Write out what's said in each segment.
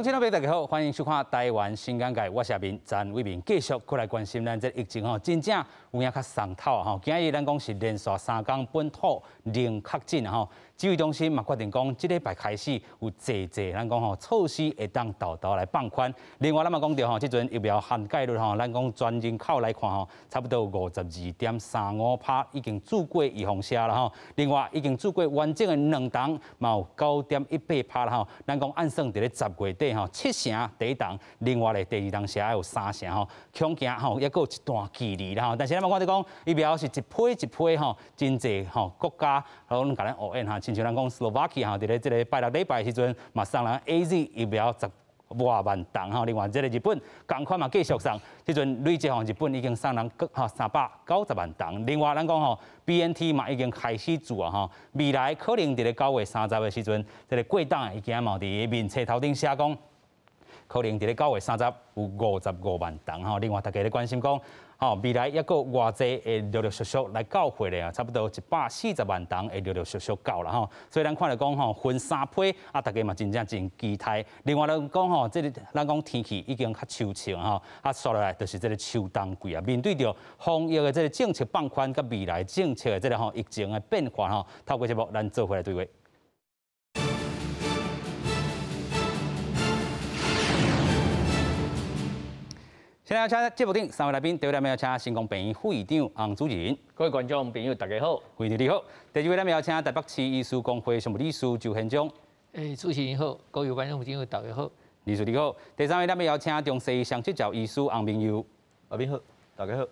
乡亲老爸大家好，欢迎收看台湾新眼界，我是阿明詹伟明，继续过来关心咱这疫情吼，真正有影较上头吼。今日咱讲是连续3天本土零确诊吼，指挥中心嘛决定讲，这礼拜开始有济咱讲吼措施会当豆来放宽。另外咱嘛讲到吼，这阵疫苗涵盖率吼，咱讲全人口来看吼，差不多有52.35%已经做过预防针啦吼。另外已经做过完整的2档，嘛有9.18%啦吼。咱讲按算伫咧10月底吼，7成第一档，另外咧第二档社还有3成吼，恐惊吼也有一段距离啦吼。但是咱嘛看到讲，疫苗是一批一批吼，真济吼国家拢甲咱学演哈，亲像咱讲 Slovakia 吼，伫咧这个拜6礼拜时阵，嘛送人 AZ 疫苗10外万档吼。另外这个日本同款嘛继续送，即阵累计吼日本已经送人吼390万档。另外咱讲吼 BNT 嘛已经开始做啊吼，未来可能伫咧9月30的时阵，这个过档已经嘛伫面册头顶写讲。可能伫咧9月30有55万档吼，另外大家咧关心讲，吼未来还佫偌济会陆续来到货咧啊，差不多140万档会陆续到啦吼。所以咱看到讲吼，分3批啊，大家嘛真正真期待。另外咱讲吼，这个咱讲天气已经较秋晴吼，啊刷落来就是这个秋冬季啊。面对着防疫的这个政策放宽，甲未来政策的这个吼疫情的变化吼，透过节目咱做回来对话。现在要请节目顶3位来宾，第一位要请新光病院副院长洪主任。各位观众朋友，大家好。副院长你好。第二位咱要请台北市医师公会常务理事周宪章。主持人好，各位观众朋友大家好。理事你好。第三位咱要请中西医双执照医师洪明佑。阿明好，大家好。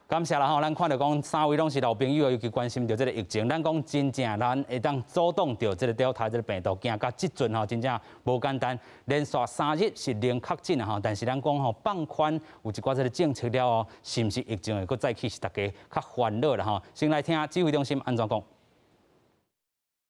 感谢啦吼，咱看到讲3位拢是老朋友，尤其关心到这个疫情，咱讲真正咱会当阻挡到这个Delta这个病毒，行到即阵吼，真正无简单。连续3日是零确诊啊吼，但是咱讲吼放宽有一寡这个政策了哦，是毋是疫情会佫再起是大家较烦恼啦吼？先来听指挥中心安怎讲。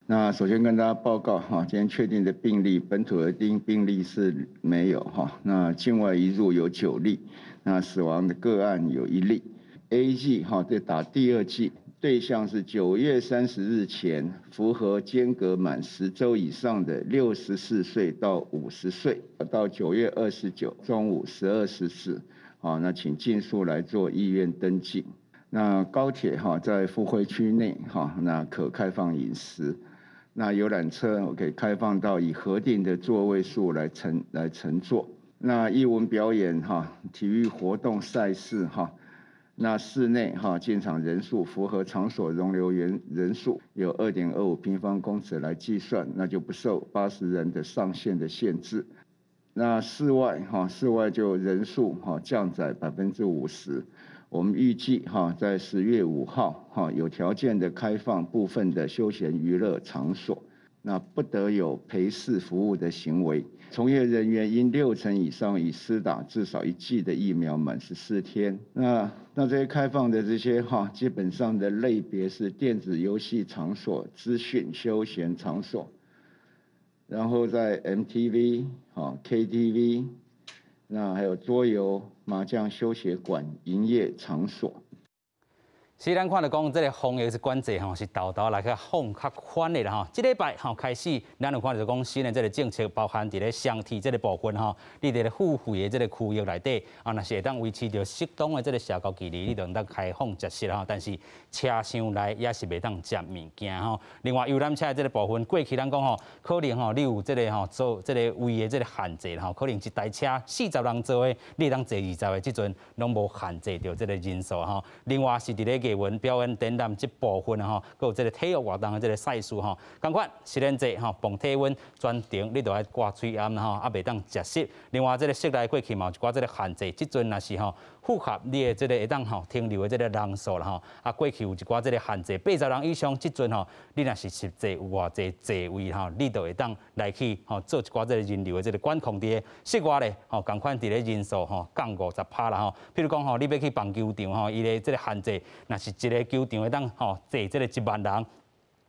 那首先跟大家报告哈，今天确定的病例，本土的病例是没有哈，那境外移入有9例，那死亡的个案有1例。AZ 哈，这打第2剂对象是9月30日前符合间隔满10周以上的64岁到50岁，到9月29中午12时14，好，那请尽速来做医院登记。那高铁哈在复会区内哈，那可开放饮食。那游览车可以开放到以核定的座位数来乘坐。那艺文表演哈，体育活动赛事哈。那室内哈进场人数符合场所容留人数有2.25平方公尺来计算，那就不受80人的上限的限制。那室外就人数降载50%。我们预计在10月5号有条件的开放部分的休闲娱乐场所，那不得有陪侍服务的行为。从业人员应60%以上已施打至少1剂的疫苗满14天。那这些开放的这些基本上的类别是电子游戏场所、资讯休闲场所，然后在 MTV、KTV， 那还有桌游、麻将休闲馆营业场所。是咱看到讲，这个防疫的管制吼是豆来去放较宽的啦吼。这礼拜吼开始，咱有看到讲新的这个政策，包含伫咧相体这个部分吼，你伫咧付费的这个区域内底，啊，若是会当维持着适当的这个社交距离，你就当开放食食吼。但是车厢内也是袂当食物件吼。另外游览车的这个部分，过去咱讲吼，可能吼你有这个吼做这个位的这个限制吼，可能一台车40人座的，你当坐20个，即阵拢无限制着这个人数吼。另外是伫咧艺文表演展览这部分啊，佮有这个体育活动的这个赛事吼，同款实验者吼，磅体温专程你都要挂嘴暗吼，啊袂当食食。另外这个室内过去嘛有一寡这个限制，即阵若是吼符合你的这个会当吼停留的这个人数啦吼，啊过去有一寡这个限制，80人以上，即阵吼你若是实际有偌济座位吼，你就会当来去吼做一寡这个人流的这个管控伫室外咧吼，同款伫咧人数吼降50%啦吼。譬如讲吼，你要去棒球场吼，伊的这个限制，若是一个球场会当吼坐这个1万人，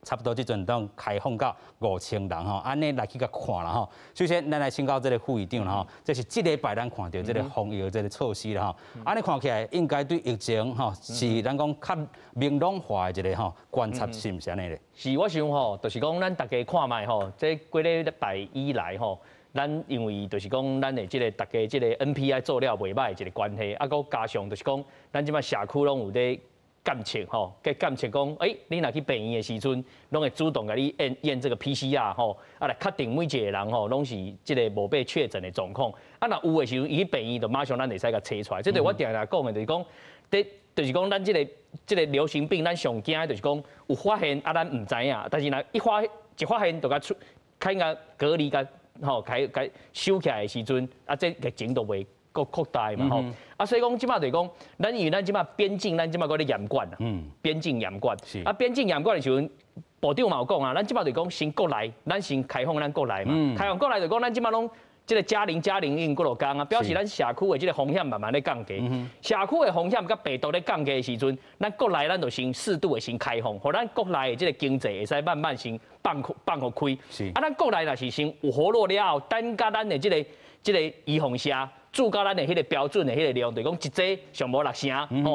差不多即阵当开放到5000人吼，安尼来去甲看啦吼。首先，咱来请教这个副院长啦吼，这是这礼拜咱看到这个防疫的这个措施啦吼，安尼看起来应该对疫情吼是咱讲较明朗化的一个吼观察，是毋是安尼咧？是，我想吼，就是讲咱大家看卖吼，这几礼拜以来吼。咱因为就是讲咱的这个大家这个 NPI 做了袂歹的一个关系，啊，佮加上就是讲咱即摆社区拢有咧监测吼，佮监测讲，你若去病院的时阵，拢会主动甲你验这个 PCR 吼，啊来确定每一个人吼拢是这个无被确诊的状况。啊，若有的时候，伊去病院就马上咱会使甲查出来。这对我定定讲的，就是讲，就是讲咱这个流行病，咱上惊的就是讲有发现啊，咱唔知影，但是若一发现就甲开个隔离甲开收起来的时阵，啊，这疫情就袂扩大嘛吼。啊，所以讲即摆就是讲，因为咱即摆边境，咱即摆搁咧严管啊，边境严管。啊，边境严管的时阵，部长嘛有讲啊，咱即摆就讲先国内，咱先开放咱国内嘛。开放国内就讲咱即摆拢。这个加零因过落降啊，表示咱社区的这个风险慢慢咧降低。社区的风险甲病毒咧降低的时阵，咱国内咱就先适度的先开放，互咱国内的这个经济会使慢慢先放互开。啊，咱国内若是先有活络了后，等甲咱的这个预防社。注到咱的迄个标准的迄个量，就是讲一剂上无6成，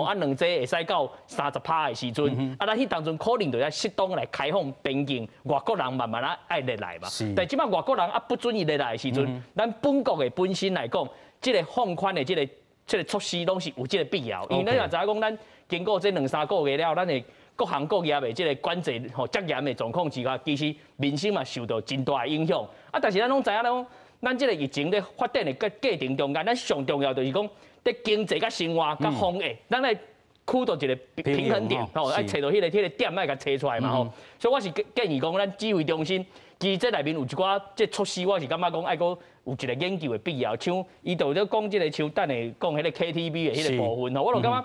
啊2剂会使到30%的时阵，啊咱迄当阵可能就要适当来开放边境，外国人慢慢爱入来嘛。但即摆外国人不准伊入来的时阵，咱本国的本身来讲，这个放宽的这个措施拢是有这个必要，因为咱也知影讲，咱经过这2-3个月了，咱的各行各业的这个管制遮严的状况之下，其实民生嘛受到真大的影响。啊，但是咱拢知影讲。咱这个疫情咧发展的过程中间，咱上重要就是讲，在经济、甲生活、甲防疫，咱来取到一个平衡点，爱找到迄个点，爱甲找出来嘛吼。所以我是建议讲，咱指挥中心，其实这内面有一寡这措施，我是感觉讲爱个有一个研究的必要。像伊就咧讲这个像等下讲迄个 KTV 的迄个部分吼，我就感觉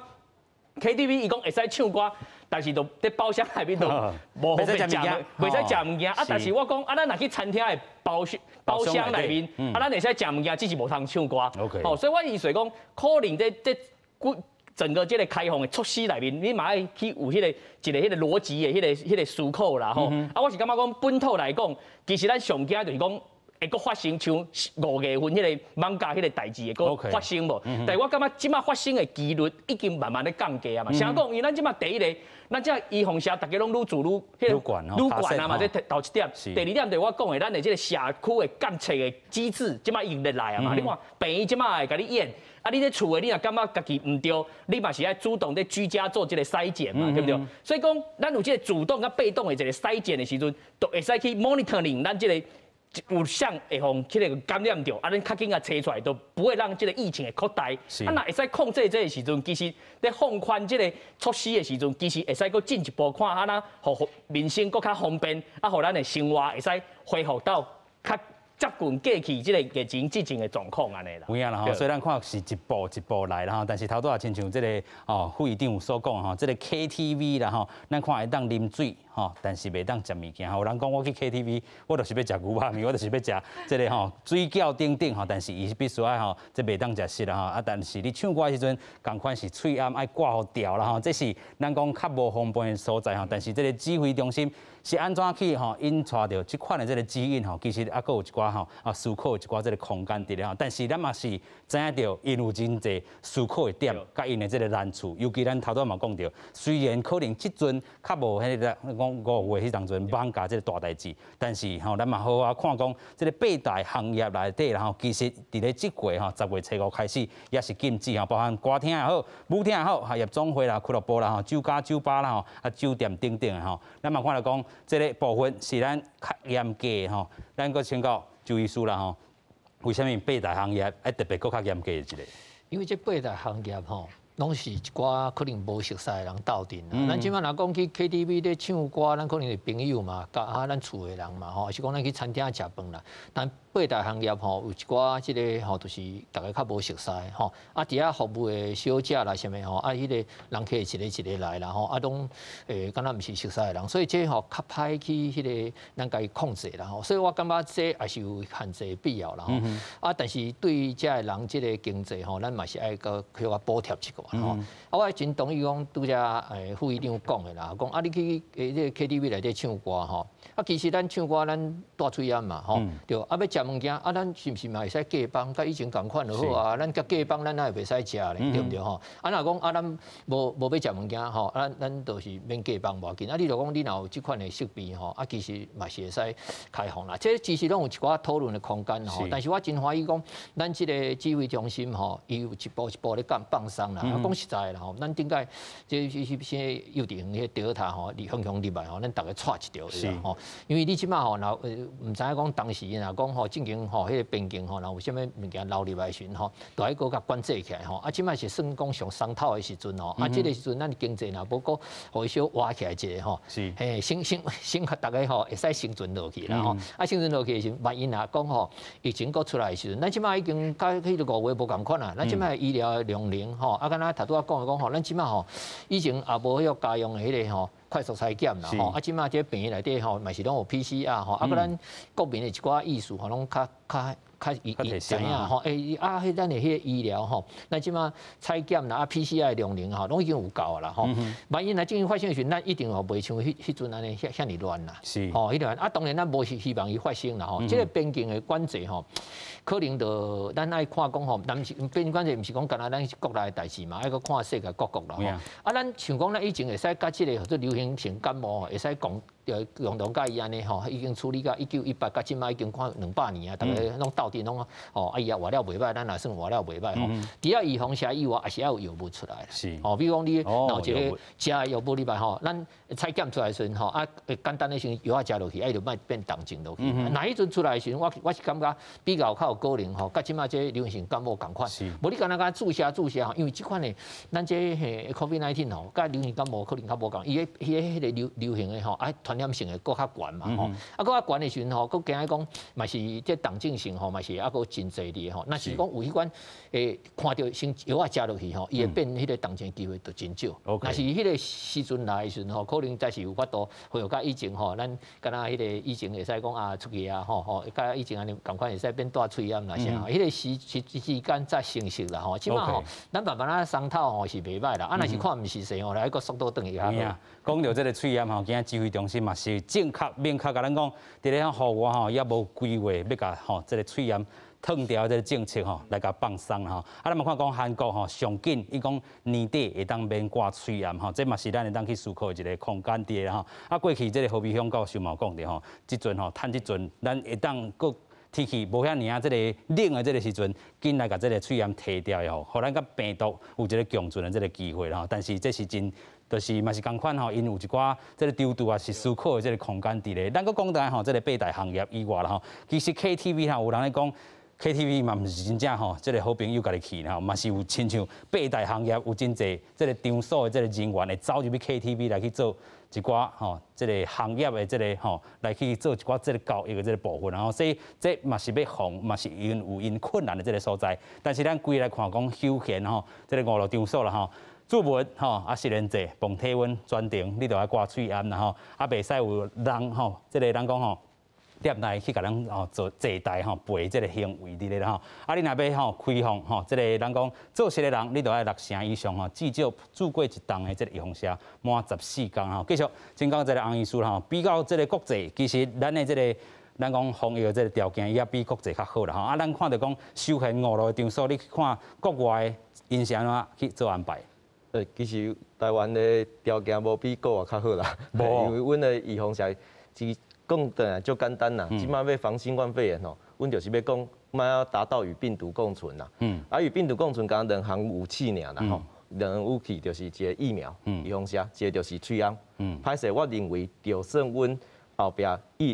KTV 伊讲会使唱歌。但是都在包厢内面都无方便食，袂使食物件。啊，但是我讲啊，咱若去餐厅的包厢内面，啊，咱会使食物件，只是无通唱歌。哦，所以我意思讲，可能在整个这个开放的措施内面，你嘛爱去有迄个一个逻辑的迄个思考啦吼。啊，我是感觉讲本土来讲，其实咱上惊就是讲。会阁发生像5月份迄个网咖迄个代志会阁发生无？但是我感觉即摆发生的几率已经慢慢咧降低啊嘛。啥讲？因为咱即摆第一个，咱即预防社大家拢愈做愈管啊嘛，这头一点。第二点就是我讲的，咱的这个社区的监测的机制，即摆用得来啊嘛。你看病院即摆会甲你验，啊，你咧厝的你若感觉家己唔对，你嘛是爱主动在居家做这个筛检嘛，对不对？所以讲，咱有这个主动甲被动的这个筛检的时阵，都会使去 monitoring 咱这个。有像会互迄个感染着，啊，咱较紧啊查出来，都不会让这个疫情会扩大。啊，那会使控制这个时阵，其实在放宽这个措施的时阵，其实会使搁进一步看啊，咱互民生搁较方便，啊，互咱的生活会使恢复到较接近过去这个疫情之前的状况安尼啦。有影啦吼，所以咱看是一步一步来啦吼，但是头拄也亲像这个副议长所讲吼，这个 KTV 啦吼，咱看会当啉水。吼，但是袂当食物件。有人讲我去 KTV， 我就是要食牛肉面，我就是要食这个吼水饺等等吼。但是伊必须爱吼，这袂当食食啦吼。啊，但是你唱歌的时阵，共款是喙暗爱挂好调啦吼。这是咱讲较无方便的所在吼。但是这个指挥中心是安怎去吼引带着这款的这个指引吼，其实还佫有一寡吼思考一寡这个空间伫咧吼。但是咱嘛是知影着因有真侪思考的点，甲因的这个难处。尤其咱头拄嘛讲着，虽然可能即阵较无迄个。讲5月迄当阵网咖这个大代志，但是吼，咱嘛好好看讲，这个八大行业内底啦吼，其实伫咧即月吼10月初5开始也是禁止吼，包含歌厅也好、舞厅也好、夜总会啦、俱乐部啦、吼酒家、酒吧啦、吼啊酒店等等的吼，咱嘛看来讲，这个部分是咱较严格的吼，咱搁请教周医师啦吼，为什么八大行业爱特别搁较严格的一个？因为这八大行业吼。拢是一寡可能无熟悉的人斗阵啦。咱即摆若讲去 KTV 咧唱歌，咱可能是朋友嘛，甲咱厝的人嘛，吼，还是讲咱去餐厅食饭啦。但八大行业吼，有一寡即个吼，就是大家较无熟悉吼。啊，伫遐服务的小姐啦，啥物吼，啊，迄个人客一个一个来啦吼，啊，拢敢若毋是熟悉的人，所以这吼较歹去迄个咱家己控制啦吼。所以我感觉这也是有限制必要啦吼。啊，但是对遮的人即个经济吼，咱嘛是爱个去补贴一个。吼。啊，我真同意讲拄则副议长讲的啦，讲啊，你去这 KTV 内底唱歌吼，啊，其实咱唱歌咱大喙烟嘛吼，对，啊要食物件啊，咱是毋是嘛会使隔帮，甲以前共款就好啊，咱甲隔帮咱也袂使食咧，对毋对吼？啊，若讲啊，咱无要食物件吼，咱就是免隔帮无要紧，啊，你就讲你若有即款的设备吼，啊，其实嘛是会使开放啦，这其实拢有一寡讨论的空间吼，但是我真欢喜讲，咱即个指挥中心吼，伊有一步一步咧放松啦，讲实在啦吼，咱顶解这些幼稚园迄钓塔吼，向入来吼，咱大家带一条是吼，因为你即马吼，若毋知影讲当时若讲吼，正经吼，迄个边境吼，若有啥物物件流入来时吼，都爱搁甲管制起来吼，啊，即马是算讲上伤透的时阵吼，啊，即个时阵咱经济若无搁互伊小挖起来一个吼，是，嘿，先大家吼会使生存落去啦吼，啊，生存落去的时，万一若讲吼疫情搁出来的时阵，咱即马已经甲迄个5月无共款啦，咱即马医疗量能吼，啊，敢若头拄仔讲的讲吼，咱即马吼以前也无迄个家用的迄个吼。快速采检啦吼，啊，即马这病院内底吼，嘛是拢有 PCR 吼，啊，个咱国民的一寡意识吼，拢较知影吼，啊，迄咱的迄个医疗吼，咱即马采检啦，啊 PCR 的量能吼，拢已经有够啦吼。万一若正经发生的时，咱一定吼袂像迄阵安尼遐尼乱啦。是，吼，迄个啊，当然咱无希望伊发生啦吼。即个边境的管制吼，可能就咱爱看讲吼，咱是边境管制，毋是讲干那咱国内的代志嘛，爱搁看世界各国啦吼。啊，咱像讲咱以前会使甲即个做流行性感冒会使讲。用同甲伊安尼吼，已经处理到1918，甲即摆已经看200年啊，大家拢斗阵拢哦，哎呀，活了袂歹，咱也算活了袂歹吼。除了预防下以外，也是要有药物出来。是，哦，比如讲你有一个食药物入来吼，咱采检出来时阵吼，啊，简单的先药啊食落去，啊就莫变动静落去。那迄阵出来时阵，我是感觉比较有可能吼，甲即摆这流行性感冒共款。无你敢若甲注射吼，因为即款的咱这COVID-19吼，甲流行感冒可能较无共，伊迄个流行的吼，啊传染性的更较悬嘛吼，啊，更较悬的时阵吼，佫惊讲嘛是这动静性吼，嘛是啊佫真济哩吼。那是讲有迄款看到先药啊食落去吼，伊会变迄个动静机会就真少。那是迄个时阵来的时阵吼，可能才是有法度，或者甲以前吼，咱敢若迄个以前会使讲啊出去啊吼，甲以前安尼共款会使变大喙炎啦啥，迄个时间再成熟啦吼。即码吼，咱慢慢啊伤透吼是袂歹啦，啊若是看毋是势吼，来个速度等一下。讲到这个喙炎吼，今仔指挥中心嘛是正确明确甲咱讲，伫咧互我吼也无规划要甲吼这个喙炎脱掉这个政策吼来甲放松吼。啊，咱嘛看讲韩国吼上紧，伊讲年底会当免挂喙炎吼，这嘛是咱会当去思考的一个空间伫咧吼。啊，过去这个何必香教授嘛讲着吼，即阵吼趁即阵，咱会当搁天气无遐尔啊，这个冷的这个时阵，紧来甲这个喙炎摕掉吼，互咱甲病毒有一个共存的这个机会吼。但是这是真。就是嘛是共款吼，因有一寡这个调度啊是思考的这个空间伫咧。咱搁讲到吼，这个八大行业以外啦吼，其实 KTV 吼有人咧讲 KTV 嘛毋是真正吼，这个好朋友家己去吼，嘛是有亲像八大行业有真济这个场所的这个人员会走入去 KTV 来去做一寡吼，这个行业的这个吼来去做一寡这个交易的这个部分，然后所以这嘛是要防，嘛是因困难的这个所在。但是咱归来看讲休闲吼，这个娱乐场所啦吼。注文吼，啊，食人济，磅体温专程，你着爱挂喙炎啦吼，啊，袂使有人吼，即个人讲吼，店内去甲人吼做坐台吼陪即个行为伫咧啦吼，啊，你若要吼开放吼，即个人讲做事的人，你着爱6成以上吼，至少住过一档的即个预防车满14天吼。继续，先讲即个洪医师吼，比较即个国际，其实咱的即个。咱讲防疫的这个条件也比国际较好啦吼，啊，咱看到讲休闲娱乐的场所，你去看国外的因是安怎去做安排？其实台湾的条件无比国外较好啦，因为阮的预防下是讲得就简单啦，即摆要防新冠肺炎吼，阮就是要讲，莫要达到与病毒共存啦。啊，与病毒共存，敢2项武器尔啦吼，2项武器就是一个疫苗，预防针，一个就是喙炎。歹势，我认为就算阮后壁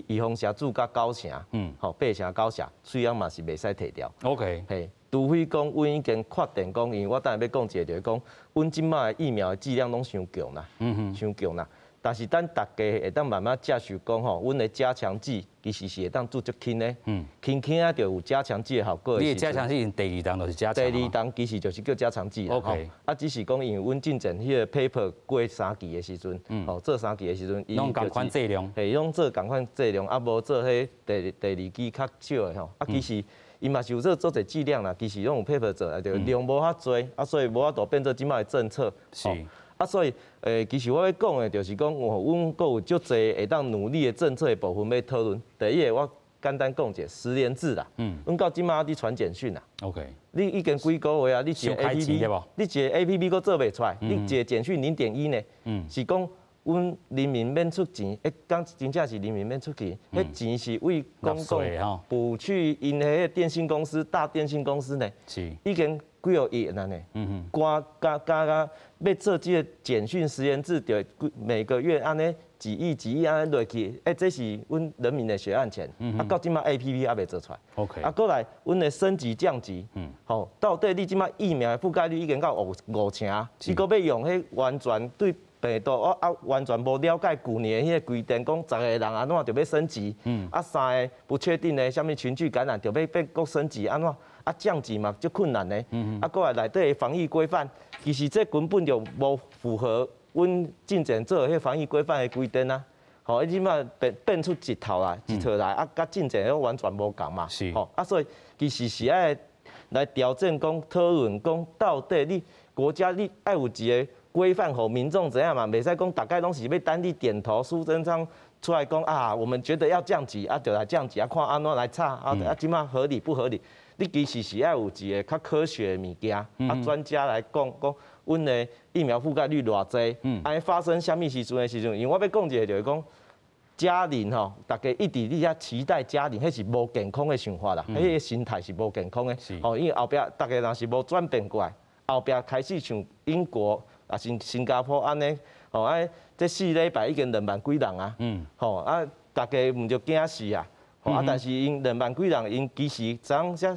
预防针做到9成，吼8成9成，喙炎嘛是袂使摕掉。OK， 嘿。除非讲，阮已经确定讲，因为我等下要讲一个，就是讲，阮即摆疫苗的剂量拢伤强啦，伤强啦。但是咱大家会当慢慢接受讲吼，阮的加强剂其实是会当做足轻的，轻啊就有加强剂的效果。你的加强剂第2档就是加强。第2档其实就是叫加强剂啦。OK， 啊，只是讲因为阮进前迄个 paper 过3期的时阵，吼做3期的时阵，拢共款剂量，嘿，拢做共款剂量，啊无做迄第2期较少的吼，啊其实。伊嘛是有做侪剂量啦，其实拢有配合做，就量无遐多，啊，所以无法度变做即摆的政策。是。啊，所以其实我要讲的就是讲，阮阁有足侪会当努力的政策的部分要讨论。第一个，我简单讲者，10连制啦。阮到即摆伫传简讯啦。OK。你已经几个月啊？你一个 APP， 你一个 APP 阁做袂出来，你一个简讯0.1呢？是讲。阮人民免出钱，讲真正是人民免出钱，迄钱是为公共补去因迄个电信公司、大电信公司呢，已经几个亿了呢。加要做这个简讯10连制，就每个月安尼几亿安尼落去，这是阮人民的血汗钱。啊，到即摆 APP 还未做出来。OK。啊，过来阮的升级降级，吼，到底你即摆疫苗的覆盖率已经到50%，你阁要用迄完全对。病毒我完全无了解去年迄个规定，讲10个人安怎就要升级，啊3个不确定的，什么群聚感染就要变升级，安怎啊降级嘛，足困难的，啊过来内底的防疫规范，其实这根本就无符合阮进前做迄防疫规范的规定啊，吼，伊即摆变出一套来，啊，甲进前迄完全无共嘛，吼，啊所以其实是爱来调整讲讨论讲到底你国家你爱有一个。规范好民众怎样嘛？袂使讲大概拢是要等你点头，苏贞昌出来讲啊，我们觉得要降级啊，就来降级啊，看安怎来查啊，即马合理不合理？你其实是要有一个较科学的物件，啊，专家来讲，阮的疫苗覆盖率偌济，安发生什么时阵的时阵？因为我要讲一个就是讲，家人吼，大家一直你遐期待家人，迄是无健康的想法啦，迄个心态是无健康的，哦，因为后壁大家若是无转变过来，后壁开始像英国。啊，新加坡安尼，吼，这4礼拜已经2万几人啊，吼，啊，大家毋就惊死啊，吼，啊，但是因2万几人，因其实昨才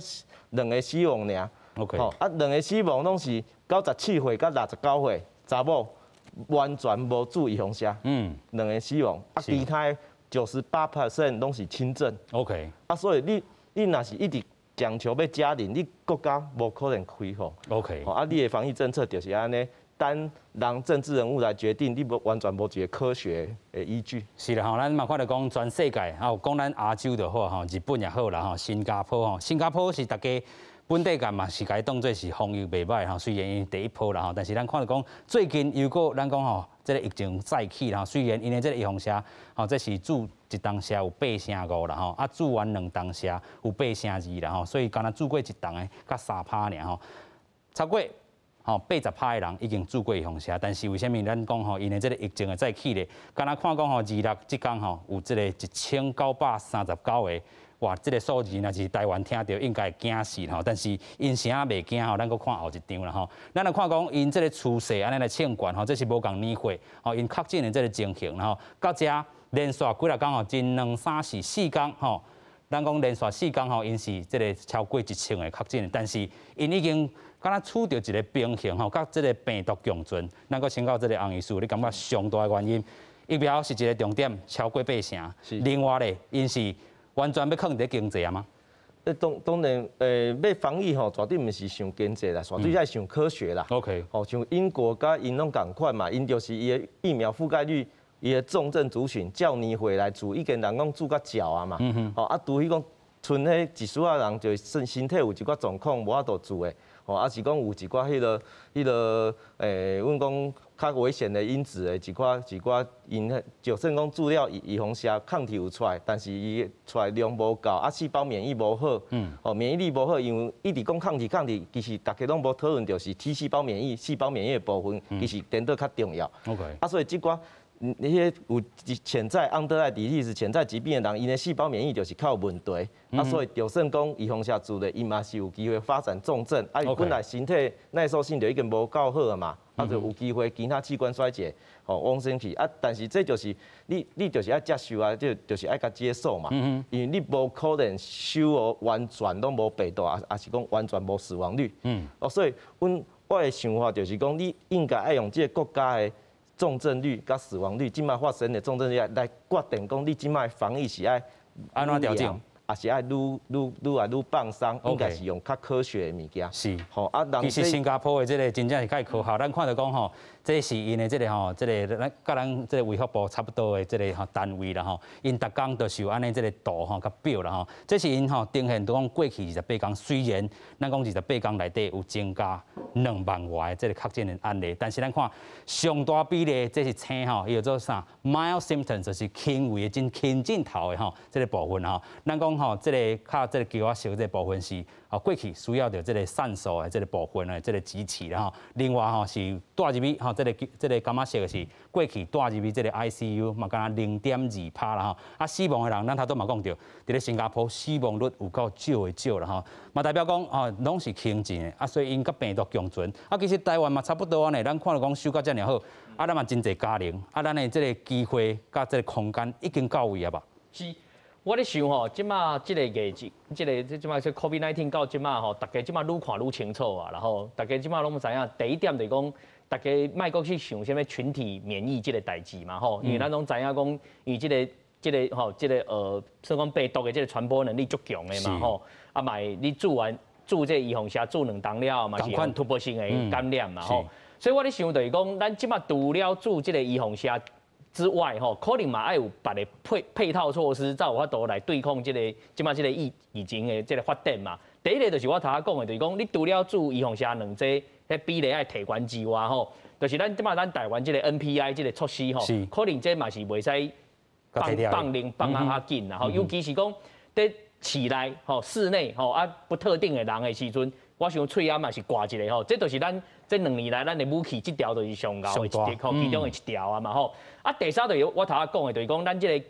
2个死亡尔，OK， 吼，啊，2个死亡拢是97岁到69岁查某，完全无注意防射，2个死亡，啊，其他98%拢是轻症，OK， 啊，所以你若是一直强求要加人，你国家无可能恢复，OK， 吼，啊，你的防疫政策就是安尼。单让政治人物来决定，你完全无一个科学的依据。是啦，吼，咱嘛看到讲全世界，吼，讲咱亚洲就好，吼，日本也好啦，吼，新加坡，吼，新加坡是大家本地界嘛，是该当做是防疫袂歹，吼，虽然因第一波啦，吼，但是咱看到讲最近如果咱讲吼，这个疫情再起啦，虽然因的这个预防车，吼，这是注1档车有8.5啦，吼，啊注完2档车有8.2啦，吼，所以敢若注过1档的，甲3%尔，吼，超过。吼，80%的人已经注过预防车，但是为什么咱讲吼，因为这个疫情的再起咧，敢若看讲吼，26即天吼有这个1939个，哇，这个数字若是台湾听到应该会惊死吼，但是因啥袂惊吼，咱搁看后一张啦吼，咱来看讲因这个趋势安尼来称冠吼，这是无共年会吼，因确诊的这个情形然后到遮连续几日讲吼，真2、3、4、4天吼，咱讲连续4天吼，因是这个超过1000个确诊，但是因已经。敢若处到一个平衡吼，甲这个病毒共存，咱搁请教这个洪医师，你感觉上大的原因，疫苗是一个重点，超过80%。另外咧，因是完全要靠伫经济啊吗？当然，要防疫吼，绝对毋是想经济啦，绝对爱想科学啦。OK， 吼，像英国甲因拢共款嘛，因就是伊的疫苗覆盖率，伊的重症族群，照年回来住，已经人讲住甲脚啊嘛。吼，啊，除非讲剩迄一丝仔人，就身体有一寡状况，无法度住的。哦，啊是讲有一寡迄个，阮讲较危险的因子的一寡因，就算讲注了预防针抗体有出来，但是伊出来量无够，啊细胞免疫无好，哦免疫力无好，因为一直讲抗体，其实大家拢无讨论到是 T 细胞免疫的部分，其实变得较重要。OK， 啊所以即寡。那些有潜在安德莱迪利是潜在疾病的人，因的细胞免疫就是靠问题，啊，所以就算讲预防下注的，伊嘛是有机会发展重症，啊，伊本来身体耐受性就已经无够好啊嘛，啊，就有机会其他器官衰竭，吼，往生去，啊，但是这就是你就是爱接受啊，就是爱甲接受嘛，因为你无可能收完全都无病毒，也是讲完全无死亡率，哦，所以我的想法就是讲，你应该爱用这个国家的。重症率甲死亡率，即摆发生的重症率来决定讲，你即摆防疫是爱安怎调整，也是爱愈放松，应该是用较科学的物件。是，吼啊，其实新加坡的这个真正是较科学，咱看到讲吼，这是因的这个吼，这个甲咱这个卫福部差不多的这个单位啦吼，因逐工都是有安尼这个度吼甲表啦吼，这是因吼呈现都讲过去28天，虽然咱讲28天内底有增加2万外这个确诊的案例，但是咱看上大比例这是青吼，叫做啥 mild symptoms 就是轻微的真轻症头的吼，这个部分吼，咱讲吼这个较这个叫我小这个部分是过去需要着这个散素的这个部分的这个支持啦吼，另外吼是带入去吼这个感觉色是过去带入去这个 ICU 嘛，敢若0.2%啦吼，死亡的人咱头都嘛讲着，伫咧新加坡死亡率有够少啦吼，嘛代表讲拢是轻症的，所以因甲病毒共存，其实台湾嘛差不多安尼，咱看到讲收到遮尔好，咱嘛真侪家庭，咱的这个机会甲这个空间已经到位啊吧？是。我咧想吼，即马即个疫情，即马说 COVID-19 到即马吼，大家即马愈看愈清楚啊，然后大家即马拢知影，第一点就是讲，大家莫阁去想啥物群体免疫即个代志嘛吼，因为咱拢知影讲，因为即个算讲病毒的即个传播能力足强的嘛吼，嘛你住这预防车住2冬了，嘛是突破性的感染嘛吼，所以我咧想就是讲，咱即马除了住即个预防车之外，可能嘛爱有别的配套措施，才有法度来对抗即马即个疫情的即个发展嘛。第一个就是我头下讲的，就是讲你除了做预防车两剂，迄比例爱提悬之外，就是咱即马咱台湾即个 NPI 即个措施可能这嘛是袂使放较紧啦，尤其是讲在室内室内不特定的人的时阵，我想喙暗嘛是挂一个这就是咱这2年来咱的武器，这条就是上高的一条，其中的一条啊嘛第三就是我头下讲的，就是讲咱这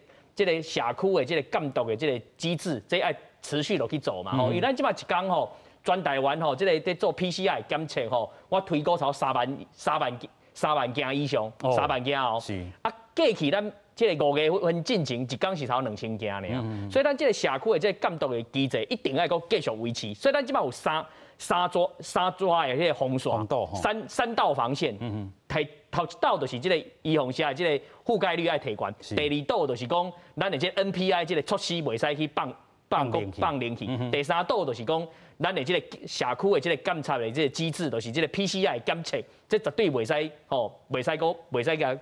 个社区的这个监督的这个机制，这爱持续落去做嘛因为咱即马一天全台湾这个在做 PCR 检测我推估超3万件以上，3万件是过去咱这个5月份进前一天是超2000件尔，所以咱这个社区的这个监督的机制一定要搁继续维持，所以咱即马有三抓的迄个封锁，三道防线，头一道就是这个预防车的这个覆盖率爱提悬，第二道就是讲咱的这 NPI 这个措施袂使去放零去，第三道就是讲咱的这个社区的这个监察的这个机制，就是这个 PCR 的监测，这绝对袂使甲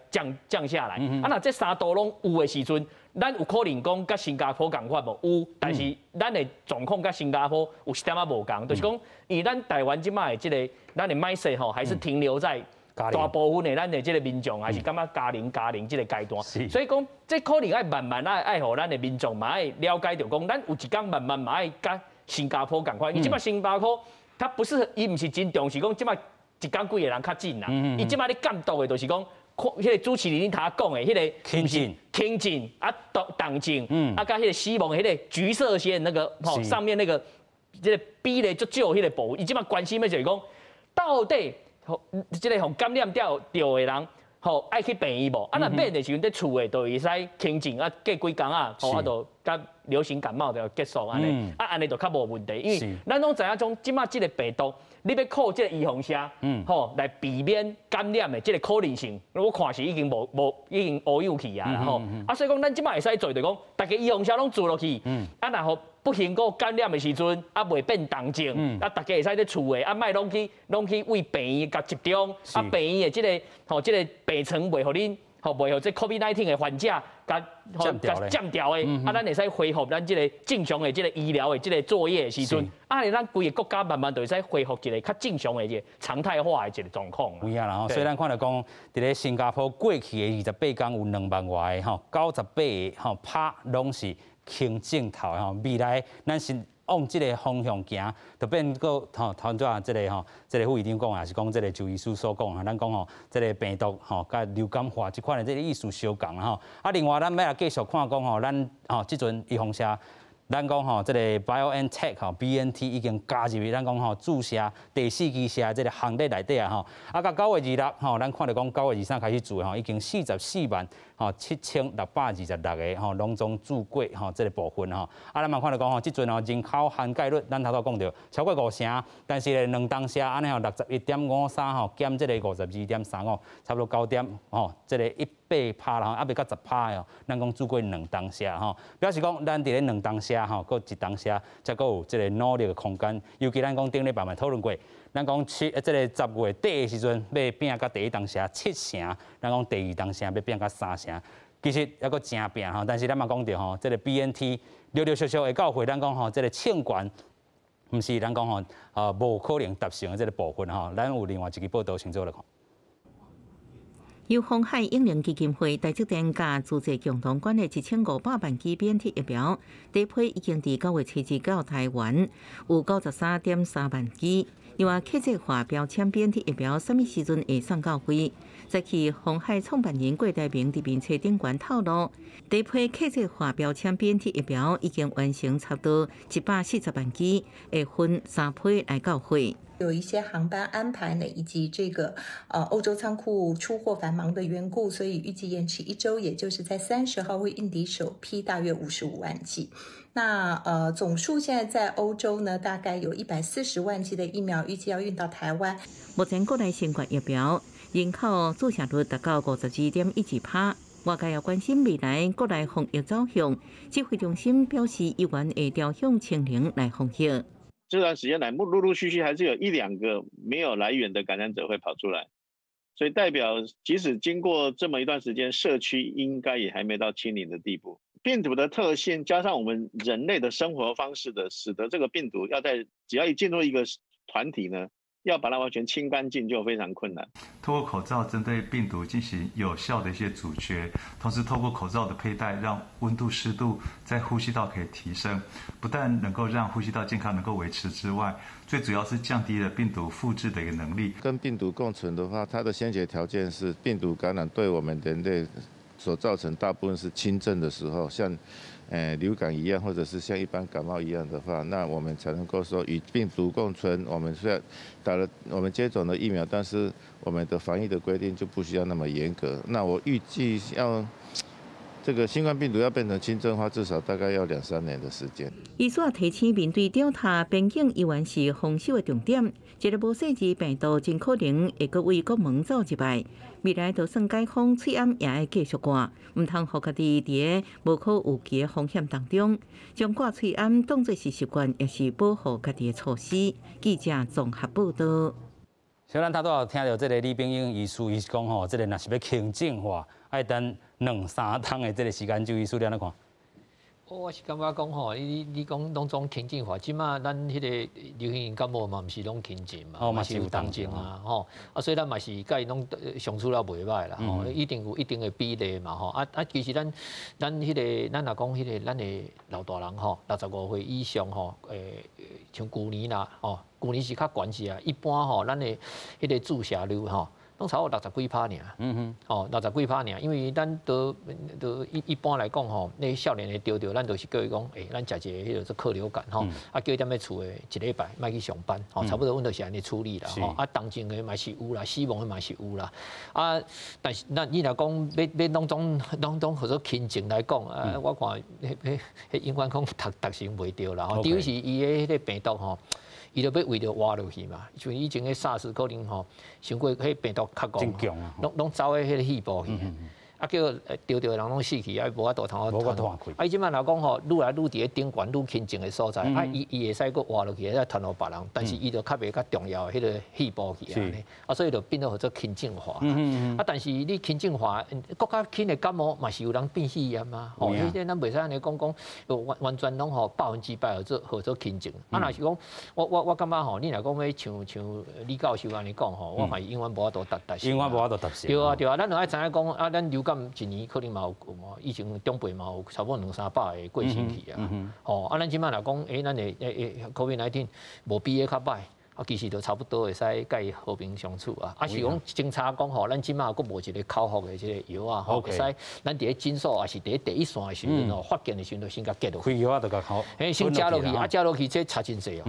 降下来。那这3道拢有的时阵，咱有可能讲甲新加坡共款无？有，但是咱的状况甲新加坡有一点仔无共，就是讲，因为咱台湾即卖的这个咱的 mindset 还是停留在大部分的咱的这个民众还是感觉家庭这个阶段，所以讲这可能爱慢慢爱互咱的民众嘛爱了解到讲，咱有一天慢慢嘛爱甲新加坡共款，伊即摆新加坡它不是伊唔是真重视讲即摆一天几个人较紧啦，伊即摆咧监督的就是讲，迄个主持人你头讲的迄个轻症重症，甲迄个死亡迄个橘色线那个上面那个这个比例足少迄个部分，伊即摆关心的就是讲到底。即个互感染掉的人，爱去病院无？若免的时阵，在厝诶，就会使轻症过几工就甲流行感冒就结束安尼，安尼就较无问题。因为咱拢知影种即马即个病毒，你要靠即个预防车，来避免感染的即个可能性，我看是已经无有去啊，所以讲咱即马会使做，就讲大家预防车拢做落去，然后。不幸个感染的时阵，袂变重症，大家会使咧厝诶，莫拢去为病院甲集中，病院的即个病床袂互恁，袂互这 COVID-19 的患者甲占掉诶，咱会使恢复咱即个正常的即个医疗的即个作业的时阵，咱规个国家慢慢就会使恢復一個較正常的一個常態化的一個狀況。有影啦，所以咱看到講，伫咧新加坡過去的28天有2萬外的98個拍攏是輕症頭未來咱是往這個方向行，就變個頭先即個副議長講，也是講即個周醫師所講咱講即個病毒甲流感化這款的即個意思相共啦另外咱要來繼續看講咱即陣預防車。咱講即個 BioNTech BNT 已經加入去咱講注射第4期射即個行列內底啊甲9月26咱看到講9月23開始做已經44萬7626個攏總做過即個部分咱嘛看到講即陣人口涵蓋率咱頭先講到超過50%，但是咧2當射安尼61.53減即個52.35，差不多9點即個1%啦，還未到10%咱講做過2當射表示講咱佇咧2當射。下吼，搁一当下，才搁有这个努力的空间。尤其咱讲顶礼拜嘛讨论过，咱讲这个10月底的时阵要拼到第一当下7成，咱讲第二当下要拼到3成，其实还搁真拼吼。但是咱嘛讲到吼，这个 BNT 陆陆续续会到会，咱讲吼，这个庆管。毋是咱讲吼，无可能达成的这个部分吼，咱有另外一个报道先做来看。由鸿海英灵基金会台积电甲资济共同管理1500万剂 BNT 疫苗，第一批已经伫9月7日到台湾，有93.3万剂。另外，客制化标签 BNT 疫苗什么时阵会送到位？早起鸿海创办人郭台铭伫面册顶悬透露，第一批客制化标签 BNT 疫苗已经完成差不多140万剂，会分3批来到货。有一些航班安排呢，以及这个欧洲仓库出货繁忙的缘故，所以预计延迟1周，也就是在30号会运抵首批大约55万剂。那总数现在在欧洲呢，大概有140万剂的疫苗，预计要运到台湾。目前国内新冠疫苗人口注射率达到52.1%。外界也关心未来国内防疫走向，指挥中心表示，依然会调向清零来防疫。这段时间来，陆陆续续还是有1、2个没有来源的感染者会跑出来，所以代表即使经过这么一段时间，社区应该也还没到清零的地步。病毒的特性加上我们人类的生活方式的，使得这个病毒只要一进入一个团体呢，要把它完全清干净就非常困难。透过口罩针对病毒进行有效的一些阻绝，同时透过口罩的佩戴，让温度、湿度在呼吸道可以提升，不但能够让呼吸道健康能够维持之外，最主要是降低了病毒复制的一个能力。跟病毒共存的话，它的先决条件是病毒感染对我们人类所造成大部分是轻症的时候，像流感一样，或者是像一般感冒一样的话，那我们才能够说与病毒共存。我们虽然我们接种了疫苗，但是我们的防疫的规定就不需要那么严格。那我预计要这个新冠病毒要变成轻症化，至少大概要2、3年的时间。医所提醒，面对Delta边境依然是防守的重点。一个无细致病毒真可能会搁为国门走入来。未来就算解封，喙暗也要继续挂，唔通互家己伫个无可预期的风险当中，将挂喙暗当作是习惯，也是保护家己的措施。记者综合报道。小咱头拄听到这个李炳英医师伊讲吼，这个若是要轻症化，爱等2、3天的这个时间，就医师了，你看。我是感觉讲吼，你讲拢种轻症化，即马咱迄个流行性感冒嘛，毋是拢轻症嘛，嘛是有重症啊，吼所以咱嘛是甲伊拢相处了袂歹啦，吼，一定有一定的比例嘛，吼其实咱迄个咱若讲迄个咱的老大人吼，65岁以上吼，像旧年啦，吼，旧年是较悬是啊，一般吼，咱的迄个注射率吼。拢差不多60几%尔，60几%尔，因为咱都一般来讲吼，那少年的丢掉，咱都是叫伊讲，咱食一个迄个克流感吼，叫伊踮咧厝诶1礼拜，莫去上班，差不多阮就是安尼处理啦，重症的嘛是有啦，死亡的嘛是有啦，但是你若讲要当中或者轻症来讲，我看迄永远讲达成袂着啦，第一是伊的迄个病毒吼。伊就要为着活落去嘛，像以前个 SARS 可能吼，伤过迄病毒较强，拢走喺迄个细胞去，叫丢着人拢死去，无法度通啊！伊即摆若讲吼，愈来愈伫咧顶悬愈轻症的所在，伊会使搁活落去，再传互别人，但是伊就较袂较重要的迄个细胞去安尼，所以就变做做轻症化。但是你轻症化，国较轻的感冒嘛是有人变肺炎嘛，迄个咱袂使安尼讲，完全拢吼100%合做轻症。若是讲我感觉吼，你若讲要像李教授安尼讲吼，我看永远无法度达成。永远无法度达成。对啊，咱就爱知影讲咱流感一年可能嘛有，以前中辈嘛有差不多200-300个过身去啊。咱即摆若讲，咱的COVID-19无比个较歹。其实就差不多会使甲伊和平相处啊。是讲侦查讲吼，咱即马佫无一个口服的即个药啊，会使咱伫咧诊所也是伫咧第一线的时阵吼，发现的时阵就先甲结落去。开药啊，就甲好。先食落去，食落去这差真济哦。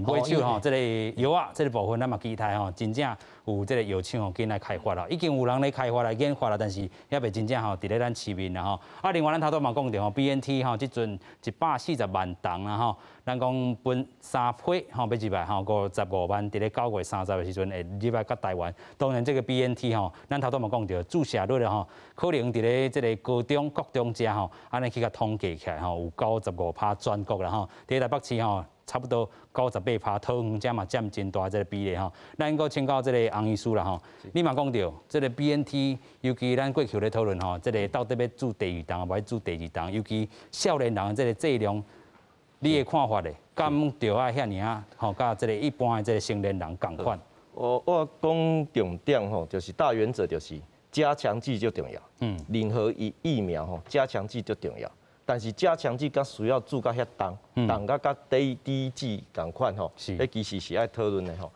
买手吼，这个药啊，这个部分咱嘛期待吼，真正有这个药厂吼，紧来开发啦。已经有人咧开发来研发啦，但是也未真正吼伫咧咱市面啦吼。另外咱头拄嘛讲着吼 ，BNT 吼，即阵140万吨啦吼。咱讲分3批吼，要入来吼，50 55万，伫咧9月30的时阵会入来甲台湾。当然，这个 BNT 吼，咱头拄嘛讲到注射率吼，可能伫咧这个高中、国中遮吼，安尼去甲统计起来吼，有95%全国啦吼，伫台北市吼。差不多98%，桃园遮嘛占真大这个比例吼。咱搁请教这个洪医师啦吼，你嘛讲到这个 BNT， 尤其咱过去咧讨论吼，这个到底要注第二档，无要注第二档，尤其少年人这个剂量，你的看法咧？敢着爱遐尔啊？吼，甲这个一般的这个成年人共款。我讲重点吼，就是大原则就是加强剂就重要。任何疫苗吼，加强剂就重要。但是加强剂甲需要注甲遐重甲第一剂共款吼，迄其实是爱讨论的吼。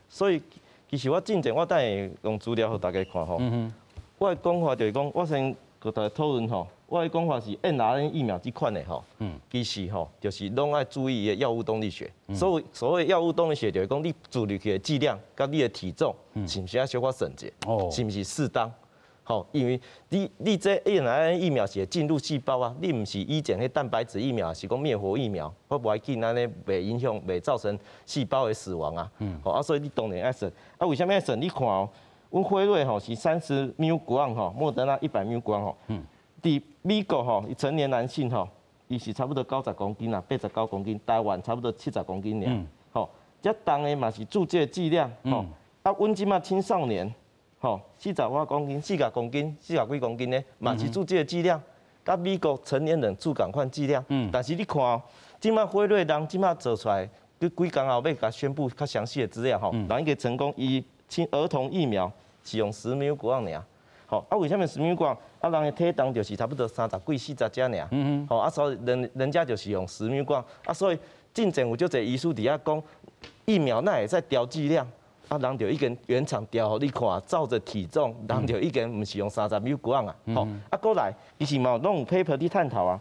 所以其实我进前我等下用资料互大家看吼。我的讲法就是讲，我先和大家讨论吼。我的讲法是 mRNA 疫苗这款的吼，其实吼就是拢爱注意伊的药物动力学。所谓药物动力学就是讲你注入去的剂量甲你的体重是毋是爱小可审者，是毋是适当？吼，因为你这 mRNA 疫苗是会进入细胞啊，你毋是以前迄蛋白质疫苗，是讲灭活疫苗，我不要紧，安尼袂影响，袂造成细胞的死亡啊。啊，所以你当然爱审。啊，为什么爱审？你看哦，阮辉瑞吼是30 mg 吼，莫德纳100 mg 吼。伫美国吼，伊成年男性吼，伊是差不多90公斤啊，89公斤，台湾差不多70公斤尔。吼，这重的嘛是注射剂量。吼，啊，阮即马青少年。吼，40公斤、40公斤、40几公斤呢，嘛是注射剂量，甲美国成年人注共款剂量。但是你看哦，即马辉瑞人即马做出来，几工后要甲宣布较详细的资料吼，人伊个成功，伊儿童疫苗是用10 mg 尔。吼，啊为什么10 mg？啊人的体重就是差不多30几40只尔。吼，啊所以人家就是用10 mg。啊所以进前有足侪医师伫遐讲，疫苗那会使调剂量。啊，人就已经原厂调，你看照着体重，人就已经唔是用30 mg 啊，吼，啊，过来，其实嘛，拢有 paper 去探讨啊，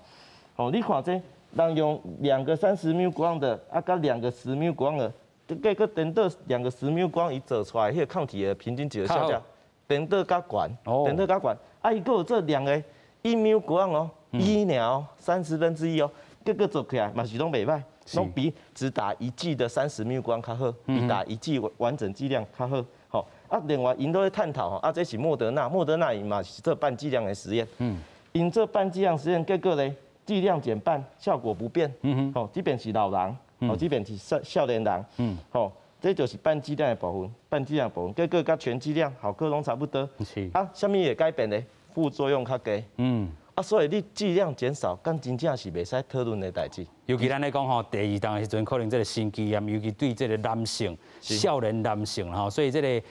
吼，你看这，人用2个30 mg 的，啊，甲2个10 mg 的，结果等到2个10 mg 伊做出来，迄个抗体的平均值的效价，等到较悬，等到较悬，啊，伊佫有这2个1 mg 哦，1鸟1/30哦，结果做起来嘛是拢袂歹。拢比只打1剂的30 mg 较好，比打1剂完整剂量较好。吼，啊，另外因都在探讨吼，啊，这是莫德纳伊嘛是做半剂量的实验。因这半剂量实验结果咧，剂量减半，效果不变。吼，即便是老人，吼，即便是少年人，吼，这就是半剂量的部分，半剂量的部分，结果甲全剂量效果拢差不多。啊，什么会改变咧？副作用较低。啊，所以你剂量减少，敢真正是袂使讨论的代志。尤其咱咧讲吼，第二档的时阵，可能这个心肌炎，尤其对这个男性、少年男性吼，所以这个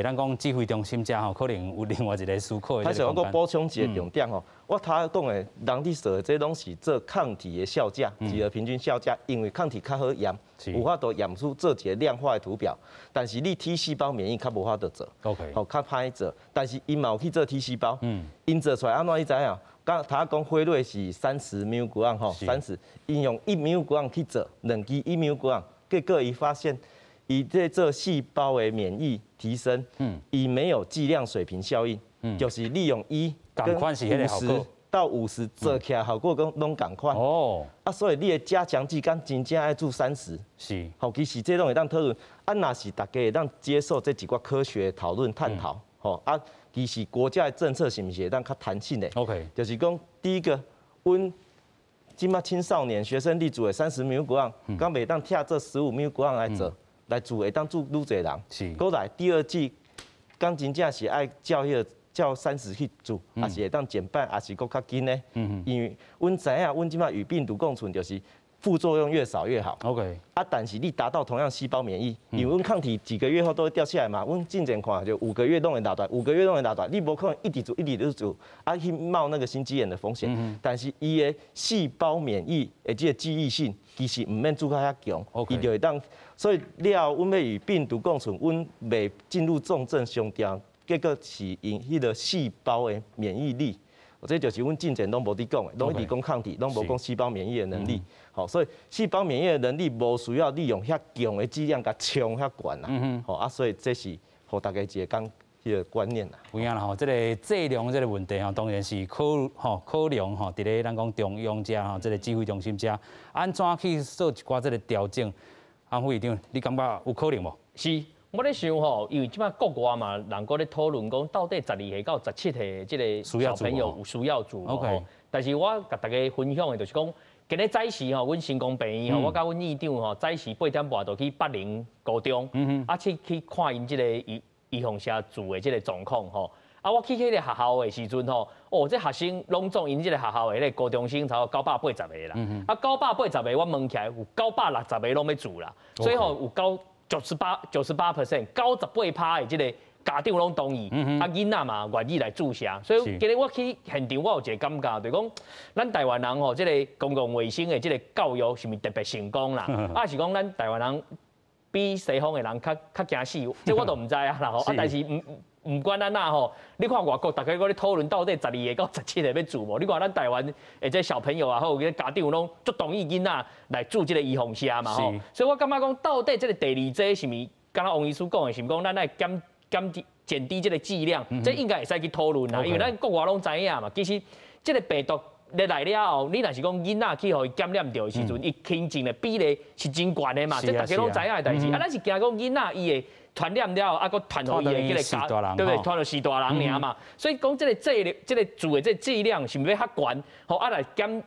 咱讲指挥中心遮吼，可能有另外一个思考的。还是我搁补充一个重点吼，我头讲的，人体做的这拢是做抗体的效价，一个平均效价，因为抗体较好验，有法度验出做一个量化的图表。但是你 T 细胞免疫较无法度做，吼较歹做。但是因嘛有去做 T 细胞，因做出来安怎你知影？刚他讲辉瑞是30 mg 吼，30，因用1 mg 去做2剂1 mg，结果伊发现，伊在做细胞的免疫提升，伊没有剂量水平效应，就是利用1跟50到50做起来效果拢同款。哦，啊，所以你的加强剂敢真正爱注30，是，好，其实这拢会当讨论，啊，若是大家会当接受这几个科学讨论探讨，吼啊。其实国家的政策是毋是会当较弹性的 ？OK， 就是讲第一个，阮即马青少年学生你做的30 mg，敢袂当拆做15 mg 来做，来做会当做愈侪人。是。过来第二季，敢真正是爱叫30去做，还是会当减半，还是搁较紧呢？因为阮知影，阮即马与病毒共存就是。副作用越少越好。OK。啊，但是你达到同样细胞免疫，因为阮抗体几个月后都会掉下来嘛。阮进前看就5个月都能达到，5个月都能达到，你无可能一直做，啊去冒那个心肌炎的风险。但是伊的细胞免疫的这个记忆性，其实唔免做较遐强，伊就会当。所以了，阮要与病毒共存，阮袂进入重症上吊，结果是因迄个细胞的免疫力。这就是阮进前拢无伫讲的，拢一直讲抗体，拢无讲细胞免疫的能力。好，所以细胞免疫的能力无需要利用遐强的剂量甲冲遐悬啦。好啊，所以这是互大家一个迄个观念啦。有影啦吼，这个剂量这个问题吼，当然是考量吼，伫咧咱讲中央遮吼，这个指挥中心遮，安怎去做一寡这个调整？安副议长，你感觉有可能无？是，我咧想吼，因为即摆国外嘛，人搁咧讨论讲，到底12岁到17岁即个小朋友有需要做无？但是我甲大家分享的就是讲，今日早时吼，阮成功病院吼，我甲阮院长吼，早时8点半就去80高中，去看因即个预防社住的即个状况吼。啊，我去迄个学校的时阵吼，这学生拢总因即个学校的迄个高中生差不多980个啦，啊980个我问起来有960个拢要住啦，所以吼有98%，98%的即个家长拢同意，啊囡仔嘛愿意来注射，所以今日我去现场，我有一个感觉，就是讲咱台湾人吼，即个公共卫生的即个教育是毋是特别成功啦？啊是讲咱台湾人比西方的人较惊死，这我都唔知啊啦吼，啊但是唔管咱哪吼，你看外国大家搁咧讨论到底12岁到17岁要住无？你看咱台湾的这小朋友啊，或者家长拢足同意囡仔来住这个预防社嘛吼。所以我感觉讲，到底这个第二剂是毋是？刚刚王医师讲的是讲，咱来减低这个剂量，这应该会使去讨论啦。因为咱国外拢知影嘛，其实这个病毒入来了后，你若是讲囡仔去互伊感染到的时阵，伊轻症的比例是真悬的嘛，这大家拢知影的代志。啊，咱是惊讲囡仔伊会传染了，啊，佮传互伊的迄个家，对不对？传到4大人尔嘛。所以讲这个住的这剂量是毋是要较悬，吼啊来减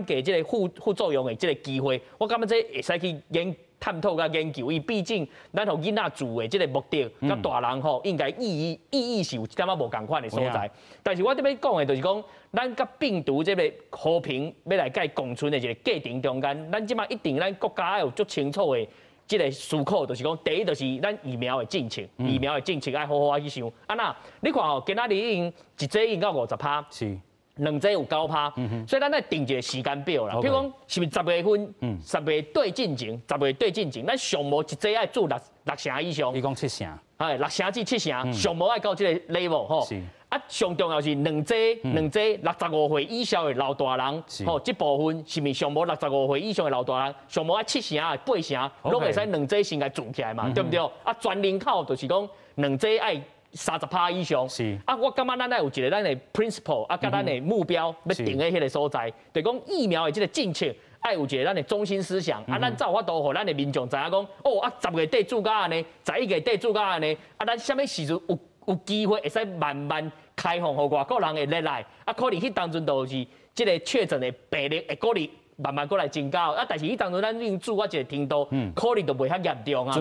低这个副作用的这个机会，我感觉这会使去探讨甲研究，因毕竟咱互囡仔住的这个目的，甲大人吼应该意义是有一点仔无共款的所在。但是我这边讲的就是讲，咱甲病毒这个和平要来甲共存的一个过程中间，咱即马一定咱国家要有足清楚的这个思考，就是讲第一就是咱疫苗的政策，疫苗的政策要好好去想。啊那你看吼，今仔日已经一剂已经到50%。是。2剂有9%，所以咱来定一个时间表啦。譬如讲，是毋是10月份，10月对进前，10月对进前，咱上无一剂爱做6成以上。你讲7成？哎，6成至7成，上无爱到这个 level 吼。啊，上重要是2剂65岁以上的老大人，吼，这部分是毋是上无65岁以上的老大人，上无爱7成啊8成，拢会使2剂先来做起来嘛，对不对？啊，全人口就是讲2剂爱。30%以上，是啊，我感觉咱有一个咱的 principle， 啊，甲咱的目标要定在迄个所在，就讲疫苗的这个政策，爱有一个咱的中心思想，啊，咱才有法度互咱的民众知影讲，啊，10月底做到安尼，11月底做到安尼，啊，咱什么时阵有机会会使慢慢开放，互外国人会入来，啊，可能迄当阵就是这个确诊的病例会可能慢慢过来增加，啊，但是迄当阵咱已经做到一个程度，可能就袂遐严重啊，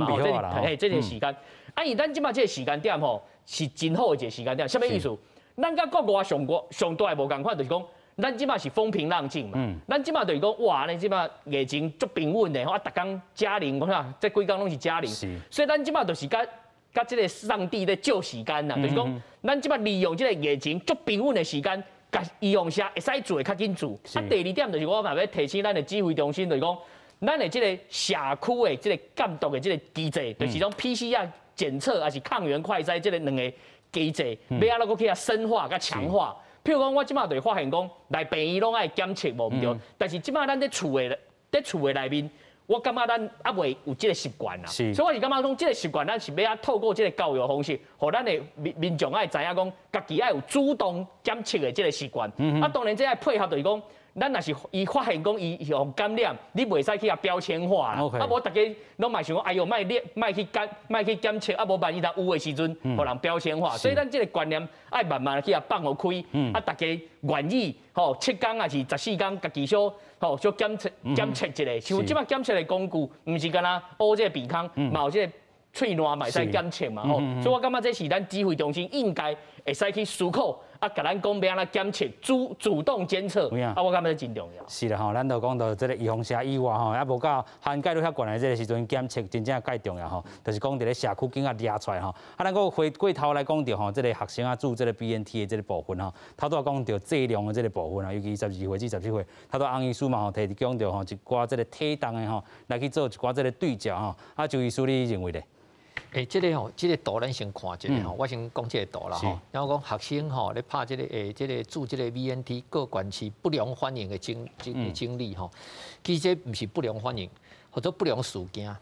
这个时间，啊，以咱即马这个时间点吼。是真好的一个时间点，什么意思？咱甲国外上大的无共款，就是讲，咱即马是风平浪静嘛。咱即马就是讲，哇，咱即马疫情足平稳的，啊，逐工加零，我看这几工拢是加零，所以咱即马就是甲这个上帝在救时间呐，就是讲，咱即马利用这个疫情足平稳的时间，甲医用社会使做的较紧做。啊，第二点就是我嘛要提醒咱的指挥中心，就是讲，咱的这个社区的这个监督的这个机制，就是种 PCR。检测还是抗原快筛，这个2个机制，要安怎个去深化甲强化。譬如讲，我即马就发现讲，来病院拢爱检测无毋对，但是即马咱在厝的内面，我感觉咱还未有这个习惯啦。所以我是感觉讲，这个习惯咱是要透过这个教育方式，互咱的民众爱知影讲，家己爱有主动检测的这个习惯。啊，当然这爱配合就是讲。咱若是伊发现讲伊有感染，你袂使去甲标签化啦。啊，无大家拢嘛想讲，哎呦，莫去检测，啊，无万一他有的时阵，互人标签化。所以咱这个观念爱慢慢去放互开，啊，大家愿意吼7天还是14天，家己小检测一下。像即摆检测的工具，毋是干那这个鼻孔，嘛有这个喙烂嘛会使检测嘛吼。所以我感觉这是咱指挥中心应该会使去思考。啊，甲咱讲要安怎检测，主动监测，啊，我感觉真重要。是啦吼，咱就讲到这个预防社以外吼，也无到涵盖到遐悬的这个时阵，检测真正介重要吼。就是讲伫咧社区紧啊抓出来吼。啊，咱个回过头来讲到吼，这个学生啊做这个 BNT 的这个部分吼，头拄讲到剂量的这个部分啊，尤其12岁至17岁，头拄洪医师嘛吼，提讲到吼一寡这个体重的吼，来去做一寡这个对照吼。啊，周医师你认为咧？这个吼，这个图咱先看一下吼，我先讲这个图啦吼。然后讲学生吼，咧拍这个做这个 BNT 各管区不良反应的经历吼，其实这不是不良反应，或者不良事件。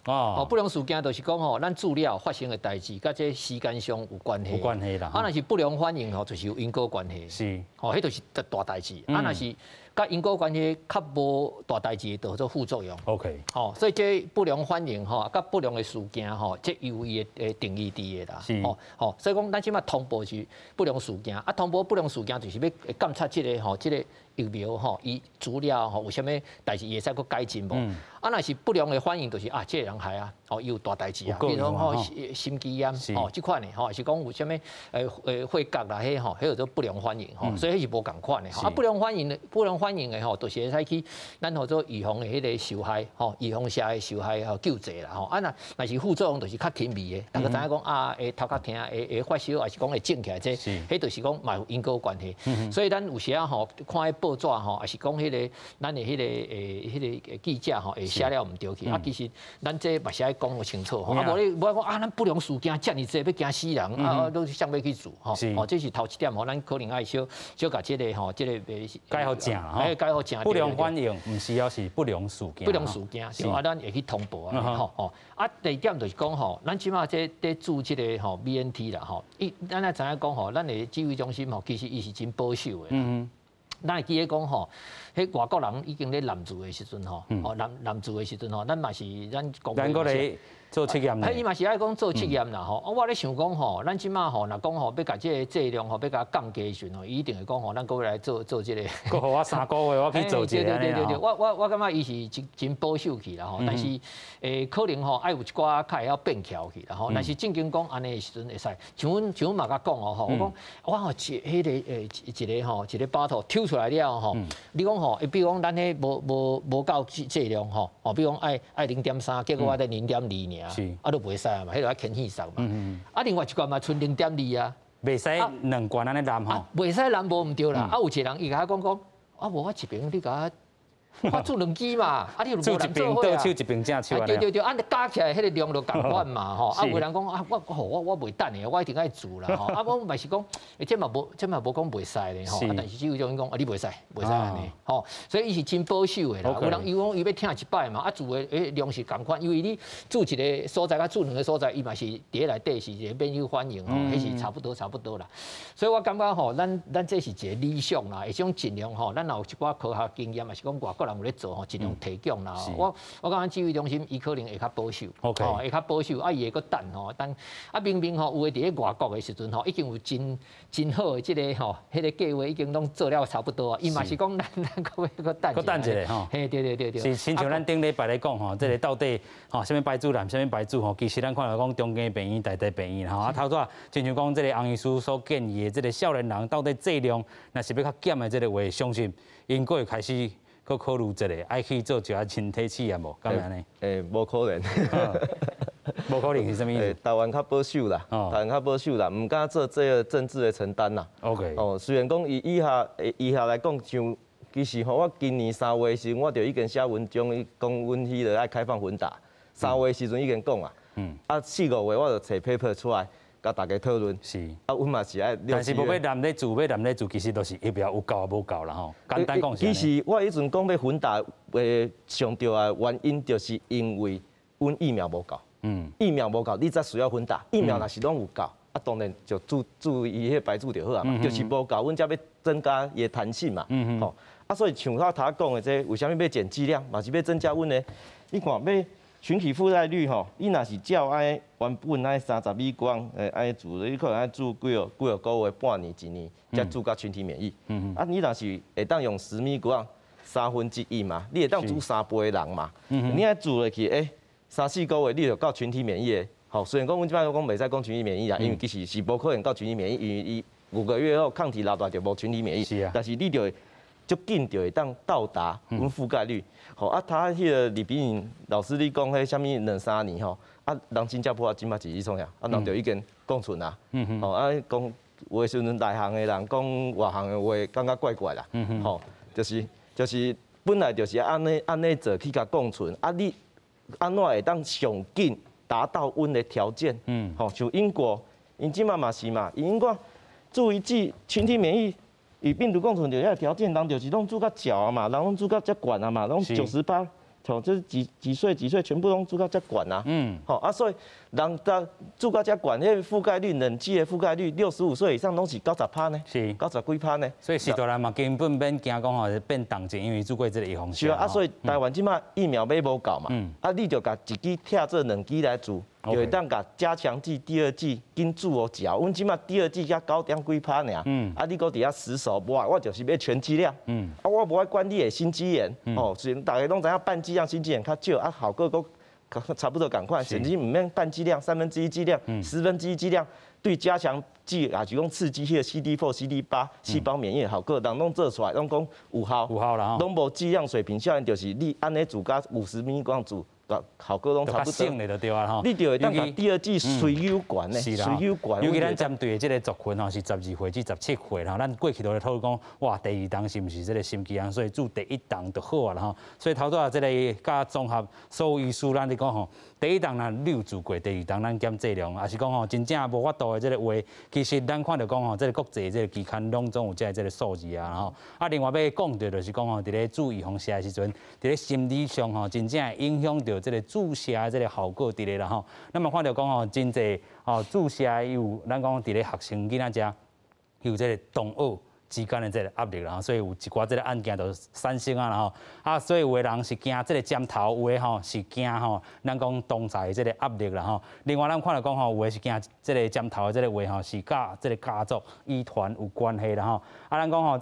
不良事件就是讲吼，咱资料发生的代志，甲这时间上有关系。有关系啦。若是不良反应吼，就是有因果关系。是。迄就是大代志。若是甲因果关系较无大代志，就做副作用。OK， 吼，所以这不良反应吼，甲不良的事件吼，这有伊的定义伫的啦。吼，所以讲咱即马通报是不良事件，啊，通报不良事件就是要监察这个疫苗吼，伊资料吼有啥物代志，会使佫改进无？啊，若是不良的反应，就是啊，这个人害啊，哦，伊有大代志啊，比如讲吼心肌炎吼，即款的吼，是讲有啥物血角啦，迄吼，迄叫做不良反应吼，所以迄是无共款的。啊，不良反应的吼，就是会使去咱叫做预防的迄个受害吼，预防下的受害吼救济啦吼。啊，若是副作用，就是较轻微的，大家知影讲啊，会头壳疼，会发烧，还是讲会肿起来，这迄就是讲嘛有因果关系。所以咱有时啊吼，看迄报纸吼，也是讲迄个咱的迄个记者吼，会写了毋对去。啊，其实咱这嘛是爱讲清楚吼，啊无你讲啊，咱不良事件遮尔济，要惊死人啊，都想要去做吼。哦，这是头一点吼，咱可能爱小甲这个吼，这个改好正吼，改好正。不良反应毋是要是不良事件。不良事件，对啊，咱会去通报啊，吼。啊，第二点就是讲吼，咱即马在做这个吼 BNT 啦吼，咱也知影讲吼，咱的指挥中心吼，其实伊是真保守的。咱会记得讲吼，迄外国人已经咧拦住的时阵吼，拦住的时阵吼，咱嘛是咱讲。咱过来做测验伊嘛是爱讲做测验啦吼。我咧想讲吼，咱即马吼，若讲吼要甲这个剂量吼要甲降低时阵吼，伊一定会讲吼，咱过来做这个。佮互我3个月，我去做一个。对，我感觉伊是真保守去啦吼，但是可能吼爱有一寡较会晓变巧去啦吼。但是正经讲安尼的时阵会使，像阮嘛甲讲哦吼，我讲我吼迄个一个巴头抽出来了吼，你讲吼，比如讲咱迄无够剂量吼，比如讲爱0.3，结果我得0.2尔，啊都袂使嘛，迄个爱牵气上嘛。啊，另外一罐嘛剩0.2啊，袂使2罐安尼淋吼，袂使淋无毋对啦。啊，有一个人伊甲我讲，啊无我一边你甲我做2支嘛，啊你有无人做伙啊？一边正手啊。对，啊加起来迄个量就共款嘛吼。啊有人讲啊我袂等的，我一定爱做啦吼。啊我嘛是讲，这嘛无讲袂使的吼。但是只有种讲啊你袂使安尼吼。所以伊是真保守的啦。有人伊讲伊要听一摆嘛，啊做的量是共款，因为你做一个所在甲做2个所在，伊嘛是伫咧内底是一个免疫反应吼，迄是差不多啦。所以我感觉吼，咱这是一个理想啦，会种尽量吼，咱有一寡科学经验，也是讲外国人有咧做吼，尽量提供啦。我感觉指挥中心伊可能会较保守，会较保守，啊伊会搁等吼，等啊明明吼有诶伫咧外国诶时阵吼，已经有真好诶即个吼，迄个计划已经拢做了差不多啊。伊嘛是讲咱搁等一下吼。嘿，对。是亲像咱顶礼拜来讲吼，即个到底吼，啥物牌子蓝，啥物牌子吼，其实咱看到讲中间病院、大地病院吼，啊头仔亲像讲即个洪医师所建议诶，即个少年人到底剂量，若是要较减诶，即个话，相信因佫会开始。佮考虑一下，爱去做一下身体试验无？敢安尼？无可能。无可能是啥物意思？台湾较保守啦，台湾较保守啦，唔敢做这个政治的承担啦。OK。哦，虽然讲以下来讲，像其实吼，我今年3月时，我就已经写文章，讲阮迄个爱开放混打。3月时阵已经讲啊。啊4、5月我就找 paper 出来。甲大家讨论是，啊，阮嘛是爱。但是无要男咧做，其实都是疫苗有够无够啦吼。简单讲是。其实我迄阵讲要混打，上着啊原因就是因为阮疫苗无够。疫苗无够，你才需要混打。疫苗若是拢有够，啊当然就注意迄牌子就好啊嘛。就是无够，阮才要增加伊弹性嘛。吼，啊所以像我头讲的这，为虾米要减剂量，嘛是要增加阮的，你看要。群体覆盖率吼，你若是照爱原本爱30米光，爱做，你可能爱做几个月、半年、1年，才做到群体免疫。啊，你若是会当用10米光1/3嘛，你会当做3倍的人嘛。你爱做落去，3、4个月你就到群体免疫的。吼，虽然讲阮即摆讲袂使讲群体免疫啦，因为其实是无可能到群体免疫，因为伊5个月后抗体老大就无群体免疫。是啊。但是你就会足紧就会当到达阮覆盖率。吼啊，他迄个李炳颖老师你讲迄啥物2、3年吼，啊人新加坡即摆是伊创呀，啊人就已经共存啦。吼啊讲有诶时阵内行诶人讲外行诶话，感觉怪怪啦。吼，就是本来就是安尼做去甲共存，啊你安怎会当上紧达到阮诶条件？吼，像英国，因即摆嘛是嘛，英国注意群体免疫。与病毒共存就遐条件，人就是拢做较少啊嘛，人拢做较遮悬啊嘛，拢98%就是几岁全部拢住到遮悬啊。吼啊，所以人住到遮悬，迄覆盖率冷气的覆盖率，65岁以上拢是90%呢，是90几%呢。所以许多人嘛根本免惊讲吼变动症，因为做过这个预防针。是啊，所以台湾即马疫苗买无够嘛，啊，你就甲一支拆做2支来做。就会当甲加强剂第2剂紧做哦食，阮即马第2剂才9点几趴尔，啊你搁伫遐死守，我就是要全剂量，啊我无爱管你的心肌炎，哦，所以大家拢知影半剂量心肌炎较少，啊好个搁差不多赶快，甚至毋免半剂量，1/3剂量，1/10剂量，对加强剂也是讲刺激迄个 CD4、CD8 细胞免疫好个，人拢做出来，拢讲有效啦，拢无剂量水平效应，就是你安尼做甲50米光做。效果拢差不多，就对啊吼。你就会当甲第2剂随有悬的，随有悬。尤其咱针对的这个族群吼是12岁至17岁吼，咱过去都咧讨论讲，哇，第2档是毋是这个心肌炎，所以做第1档就好啊啦吼。所以头拄啊，这个甲综合所有医师咱咧讲吼，第1档咱有做过，第2档咱减剂量，也是讲吼真正无法度的这个话，其实咱看到讲吼，这个国际这个期刊拢总有这个数字啊吼。啊，另外要讲到就是讲吼，伫咧注意防射的时阵，伫咧心理上吼，真正会影响到这个注射的这个效果伫咧啦吼。那么看到讲吼，真济吼注射有咱讲伫咧学生囡仔遮有这个同学之间的这个压力啦，所以有一寡这个案件就产生啊啦吼。啊，所以有的人是惊这个针头，有的吼是惊吼咱讲同侪这个压力啦吼。另外咱看到讲吼，有的是惊这个针头的这个话吼是甲这个家族遗传有关系啦吼。啊，咱讲吼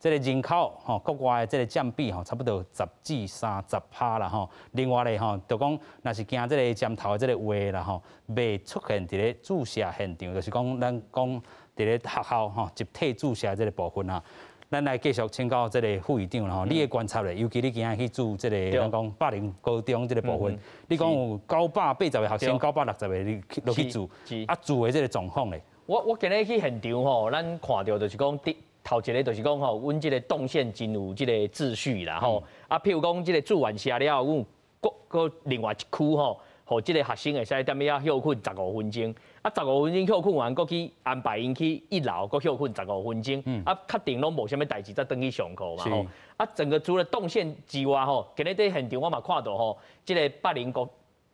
这个人口吼，国外的这个占比吼，差不多10至30%啦吼。另外咧吼，就讲若是惊这个针头的这个话啦吼，未出现伫咧注射现场，就是讲咱讲伫咧学校吼集体注射这个部分啊。咱来继续请教这个副院长啦吼，你的观察咧，尤其你今日去做这个咱讲百灵高中这个部分，你讲有980个学生，960个你落去做，啊做的这个状况咧？我今日去现场吼，咱看到就是讲头一个就是讲吼，阮即个动线真有即个秩序啦吼。啊，譬如讲即个做完射了后，阮搁另外一区吼，互即个学生会使踮遐休困15分钟。啊，15分钟休困完，搁去安排因去1楼，搁休困15分钟。啊，确定拢无啥物代志，再登去上课嘛吼。啊，整个除了动线之外吼，今日在现场我嘛看到吼，即个百灵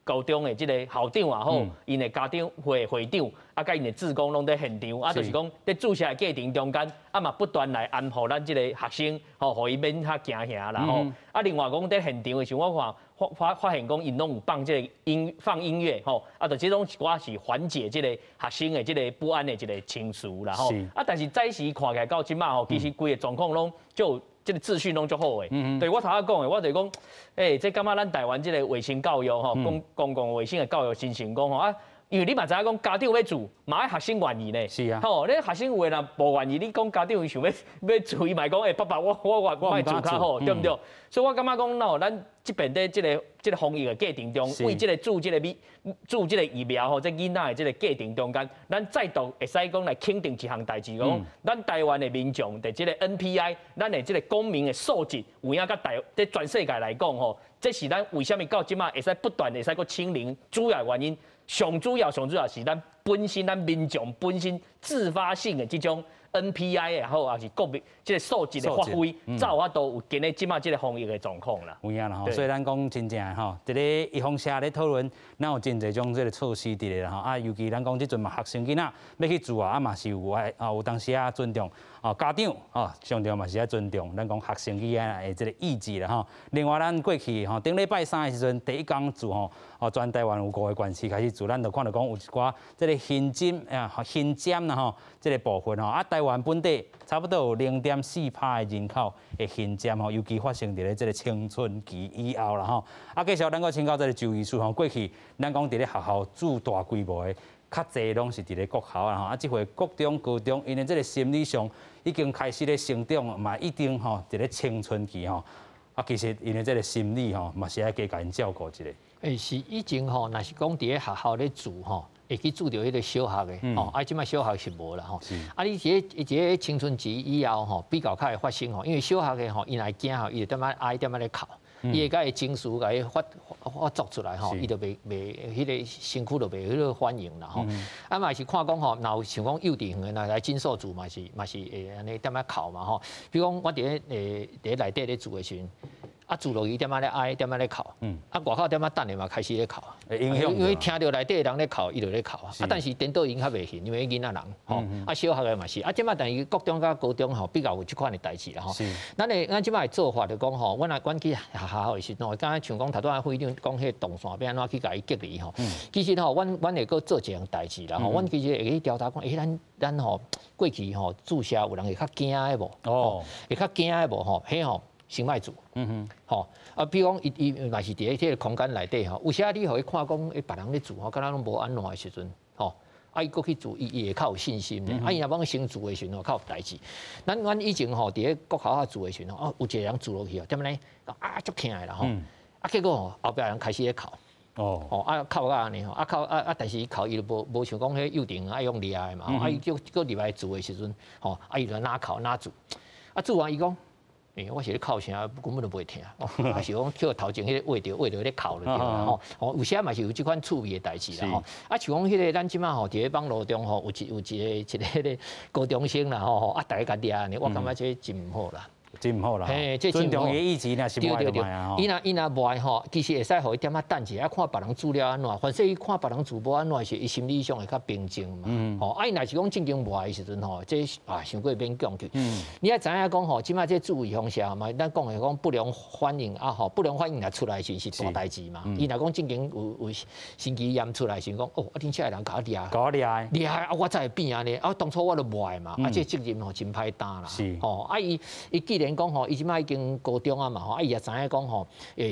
高中的即个校长也好，因的家长会长，啊，甲因的志工拢在现场，啊，就是讲在注射的过程中间，啊嘛不断来安抚咱即个学生，吼，互伊免较惊吓啦吼。啊，另外讲在现场的时候，我看发现讲因拢有放即个音乐，吼，啊，就即种是我是缓解即个学生的即个不安的一个情绪啦吼。啊，但是暂时看起来到即马吼，其实规个状况拢就。这个秩序拢足好诶，对我头仔讲诶，我就讲，这感觉咱台湾这个卫生教育吼，公共卫生的教育真成功吼啊，因为你嘛知影讲家长要做，嘛爱学生愿意呢。是啊，吼，你学生话若无愿意，你讲家长想要做，伊嘛讲，爸爸我卖做较好，对不对？所以我感觉讲，喏，咱这边在这个防疫的过程中，为这个注这个疫苗吼，这囡仔的这个过程中间，咱再度会使讲来肯定一项代志，讲咱台湾的民众的这个 NPI， 咱的这个公民的素质，有影甲在全世界来讲吼，这是咱为什么到即马会使不断会使个清零，主要原因，上主要是咱本身咱民众本身自发性的这种。NPI 也好，还是国民即个素质的发挥，才有法度有今日即马即个防疫的状况啦。有影啦吼，所以咱讲真正吼，伫咧预防社咧讨论，咱有真侪种即个措施伫咧啦吼。啊，尤其咱讲即阵嘛，学生囡仔要去做啊，嘛是有当时啊尊重家长上重嘛是爱尊重咱讲学生囡仔的即个意志啦吼。另外，咱过去顶礼拜3的时阵，第1天做全台湾有5个县市开始做，咱就看到讲有一寡即个新尖啦吼，即个部分啊，台湾本地差不多有0.4%的人口会新尖尤其发生伫咧即个青春期以后啦吼。啊，继续咱个请教即个周医师过去咱讲伫咧学校做大规模的，较侪拢是伫咧国校啦吼。啊，即回国中、高中，因为即个心理上已经开始咧成长，嘛一定伫咧青春期啊，其实因为即个心理嘛是爱加甲因照顾一下。是以前若是讲伫咧学校咧住会去住到迄个小学的即摆小学是无啦你一个青春期以后比较较会发生因为小学的因来惊伊就点仔爱点仔咧哭，伊会甲伊情绪甲伊发作出来伊就袂迄个身躯就袂迄个反应啦啊嘛是看讲若有像讲幼稚园来诊所住嘛是会安尼点仔哭嘛比如讲我伫咧内底咧住的时阵。啊，住落去点仔咧哀，点仔咧哭，啊，外口点仔等下嘛开始咧哭，因为听到内底人咧哭，伊就咧哭啊。啊，但是颠倒因较袂现，因为囡仔人吼，啊，小学的嘛是，啊，即摆但是国中甲高中吼比较有即款的代志啦吼。咱即摆的做法就讲吼，阮去学校的时阵，刚才像讲头拄仔会长讲迄动线要安怎去甲伊隔离吼。其实吼，阮会搁做一样代志啦吼，阮其实会去调查讲，咱吼过去吼住社有人会较惊的无？哦，会较惊的无吼？迄吼。先卖住，吼啊，比如讲伊嘛是伫迄个空间内底吼，有时你互伊看讲，别人咧住吼，敢若拢无安怎的时阵，吼，啊伊过去住，伊会较有信心咧。啊伊若帮先住的时阵，较有代志。咱以前吼伫咧国校啊住的时阵，哦有一个人住落去哦，点样咧？啊足疼的啦吼，啊结果吼后壁人开始咧哭，哦啊哭到安尼吼，啊哭啊但是伊哭伊就无像讲迄幼稚园爱用厉害嘛，啊伊叫入来住的时阵，吼啊伊就哪哭哪住，啊住完伊讲。我是咧哭声，根本都袂听，还是讲叫头前迄个喂着咧哭就对啦吼。有时嘛是有即款趣味的代志啦吼。啊，像讲迄个咱即马吼伫咧网络中吼有一个迄个高中生啦吼，啊，大家甲抓安尼，我感觉这真毋好啦。真毋好啦，这尊重伊意志，若是歹就歹啊。伊若歹吼，其实会使互伊点仔等者，啊看别人资料安怎，反正伊看别人自无安怎是伊心理上会较平静嘛。吼，啊伊若是讲正经坏的时阵吼，这想过免讲去。你也知影讲吼，即摆这注意方式嘛，咱讲的讲不良反应啊吼，不良反应若出来是大代志嘛。伊若讲正经有心肌炎出来，是讲哦，真正人甲我厉害，啊我才会变安尼，啊当初我都无爱嘛，啊这责任吼真歹担啦。是，吼啊伊既然讲吼，伊即摆已经高中啊嘛吼，啊伊也知影讲吼，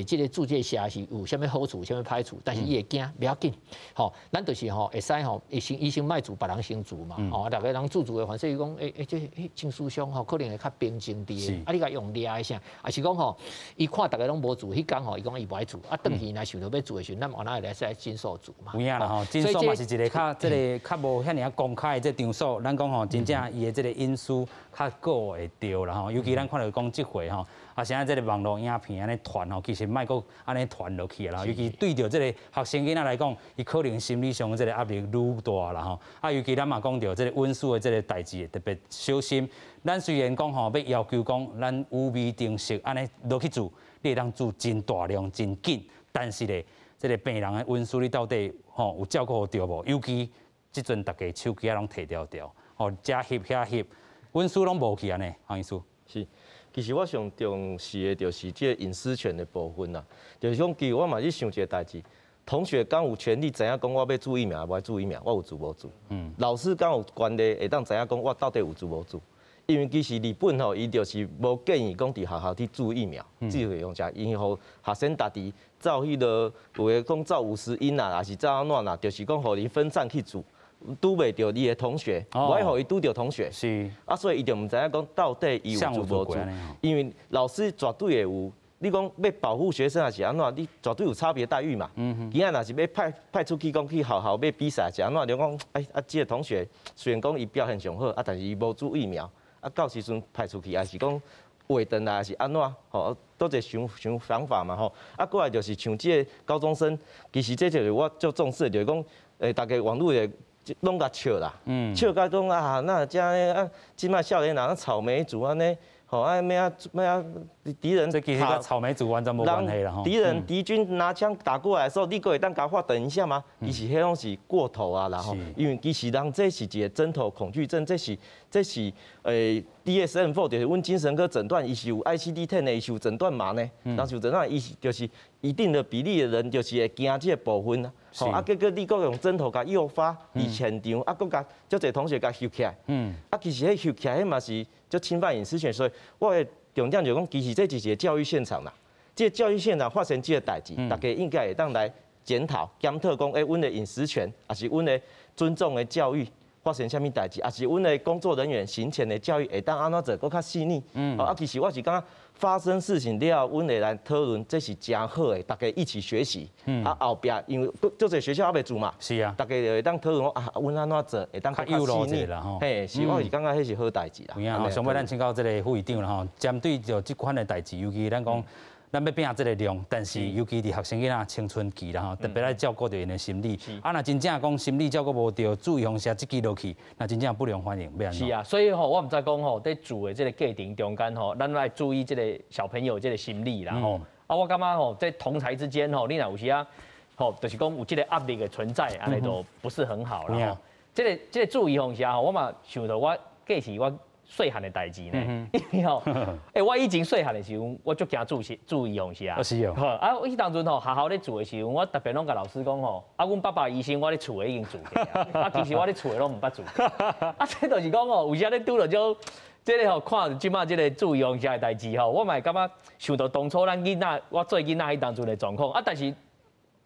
即个住这社是有啥物好处，啥物歹处，但是伊会惊，不要紧，吼，咱就是吼会使吼，医生卖住，别人先住嘛，吼，大家人住的，反正伊讲这情绪上吼，可能会较平静啲，啊，你甲用厉害啥，啊是讲吼，伊看大家拢无住，迄工吼，伊讲伊不爱住，啊，等去若想到要住的时阵，咱往哪会来使诊所住嘛？有影啦吼，诊所嘛是一个较即个较无遐尔啊公开的这场所，咱讲吼，真正伊的这个隐私较过会着啦吼，尤其咱看到讲即回吼，啊，现在这个网络影片安尼传吼，其实莫阁安尼传落去啦。尤其对着这个学生囡仔来讲，伊可能心理上的这个压力愈大啦吼。啊，尤其咱嘛讲到这个温书的这个代志，特别小心。咱虽然讲吼要求讲咱有味定食安尼落去住，你会当住真大量真紧，但是咧，这个病人的温书你到底吼有照顾到无？尤其即阵大家手机啊拢摕掉，吼遮翕遐翕，温书拢无去安尼，黄医师。是。其实我上重视的就是这个隐私权的部分啦，就是讲，其实我嘛去想一个代志，同学敢有权利知影讲我要注疫苗，无注疫苗，我有做无做？老师敢有权利会当知影讲我到底有做无做？因为其实日本吼，伊就是无建议讲伫学校去注疫苗，只会用遮，因互学生家己照迄个有诶讲照50音啊，还是照安怎啦，就是讲互伊分散去做。拄袂到你的同学，无爱互伊拄到同学，是啊，所以伊就毋知影讲到底伊有做无做，因为老师绝对会有，你讲要保护学生还是安怎，你绝对有差别待遇嘛。今仔若是要派出去讲去学校要比赛，是安怎就讲，即个同学虽然讲伊表现上好，啊，但是伊无注疫苗，啊，到时阵派出去还是讲话断啊，还是安怎，吼，都一想方法嘛，吼。啊，过来就是像即个高中生，其实这就是我最重视的，就是讲，大家网络的。拢甲笑啦，笑甲讲啊，那遮啊，即摆少年人草莓族安尼，吼啊咩啊敌人，这其实甲草莓族完全无关系啦吼。敌军拿枪打过来的时候，你可会当甲我等一下吗？其实迄拢是过头啊啦吼，因为其实人这是一个针头恐惧症，这是DSM-4，就是阮精神科诊断，伊是有 ICD-10的，伊是有诊断码呢。当时有诊断，伊就是一定的比例的人，就是会惊这个部分啊。吼啊，结果你搁用针头甲诱发，伫现场啊，搁甲足侪同学甲翕起来。啊，其实迄翕起来，迄嘛是就侵犯隐私权，所以我的重点就讲，其实这就是个教育现场啦。这个教育现场发生这个代志，大家应该会当来检讨、检讨讲，阮的隐私权，还是阮的尊重的教育。发生啥物代志，也是阮的工作人员行前的教育会当安怎做，搁较细腻。啊，其实我是感觉发生事情了，阮会来讨论，这是真好的，大家一起学习。啊，后壁因为做在学校还袂做嘛，是啊，大家就会当讨论啊，阮安怎做，会当较细腻啦吼。嘿，是我是感觉迄是好代志啦。有影，上尾咱请教这个副议长啦吼，针对着即款的代志，尤其咱讲。咱要拼这个量，但是尤其伫学生囡仔青春期啦吼，特别来照顾到因的心理。啊，若真正讲心理照顾无到，注意方式积极落去，那真正不良反应要安怎？是啊，所以吼，我毋知讲吼，在住的这个过程中间吼，咱来注意这个小朋友这个心理啦吼。啊，我感觉吼，在同才之间吼，你若有时啊，吼，就是讲有这个压力的存在，安尼就不是很好啦吼。这个注意方式吼，我嘛想到我过去我细汉的代志呢，因为吼，我以前细汉的时候，我足惊注意方式啊。是哦。啊，我迄当阵吼，学校咧做的时候，我特别拢甲老师讲吼，啊，阮爸爸医生，我咧厝的已经做起啊，啊，其实我咧厝的拢毋捌做。啊，这就是讲吼，有时咧拄着种。这个吼，看即马这个注意方式的代志吼，我嘛感觉想到当初咱囡仔，我做囡仔迄当阵的状况啊，但是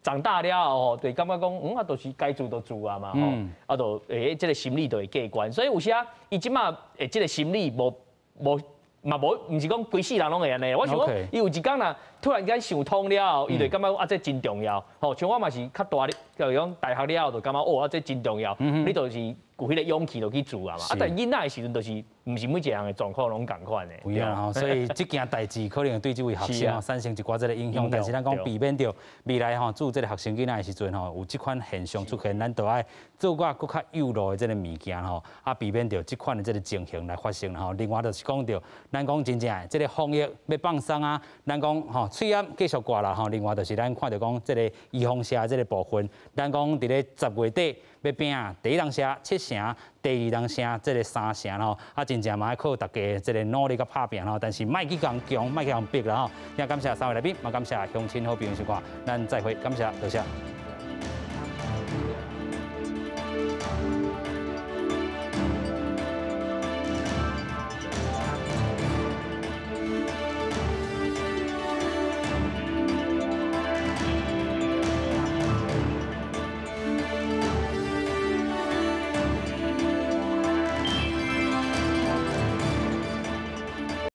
长大了后吼，就感觉讲，啊，都是该做都做啊嘛吼，啊，就这个心理就会过关，所以有时啊，伊即马这个心理无，毋是讲规世人拢会安尼，我想讲，伊有一天呐，突然间想通了后，伊就感觉啊，这真重要，吼，像我嘛是较大，就讲大学了后就感觉哦，啊，这真重要，你就是有迄个勇气就去做啊嘛，啊，但囡仔的时阵就是。唔是每一样的状况拢共款的，不一样吼，所以这件代志可能对这位学生吼产生一寡这个影响，但是咱讲避免掉未来吼做这个学生囡仔的时阵吼，有这款现象出现，咱都爱做个更较幼路的这个物件吼，啊避免掉这款的这个情形来发生吼。另外就是讲到，咱讲真正这个防疫要放松啊，咱讲吼喙炎继续挂啦吼。另外就是咱看到讲这个预防射这个部分，咱讲伫咧10月底要拼第一人射7成。第二人声，这个3成吼，啊，真正嘛要靠大家这个努力甲拍拼吼，但是莫去讲强，莫去讲逼啦吼。今日感谢3位来宾，嘛感谢乡亲好朋友收看，咱再会，感谢，多谢。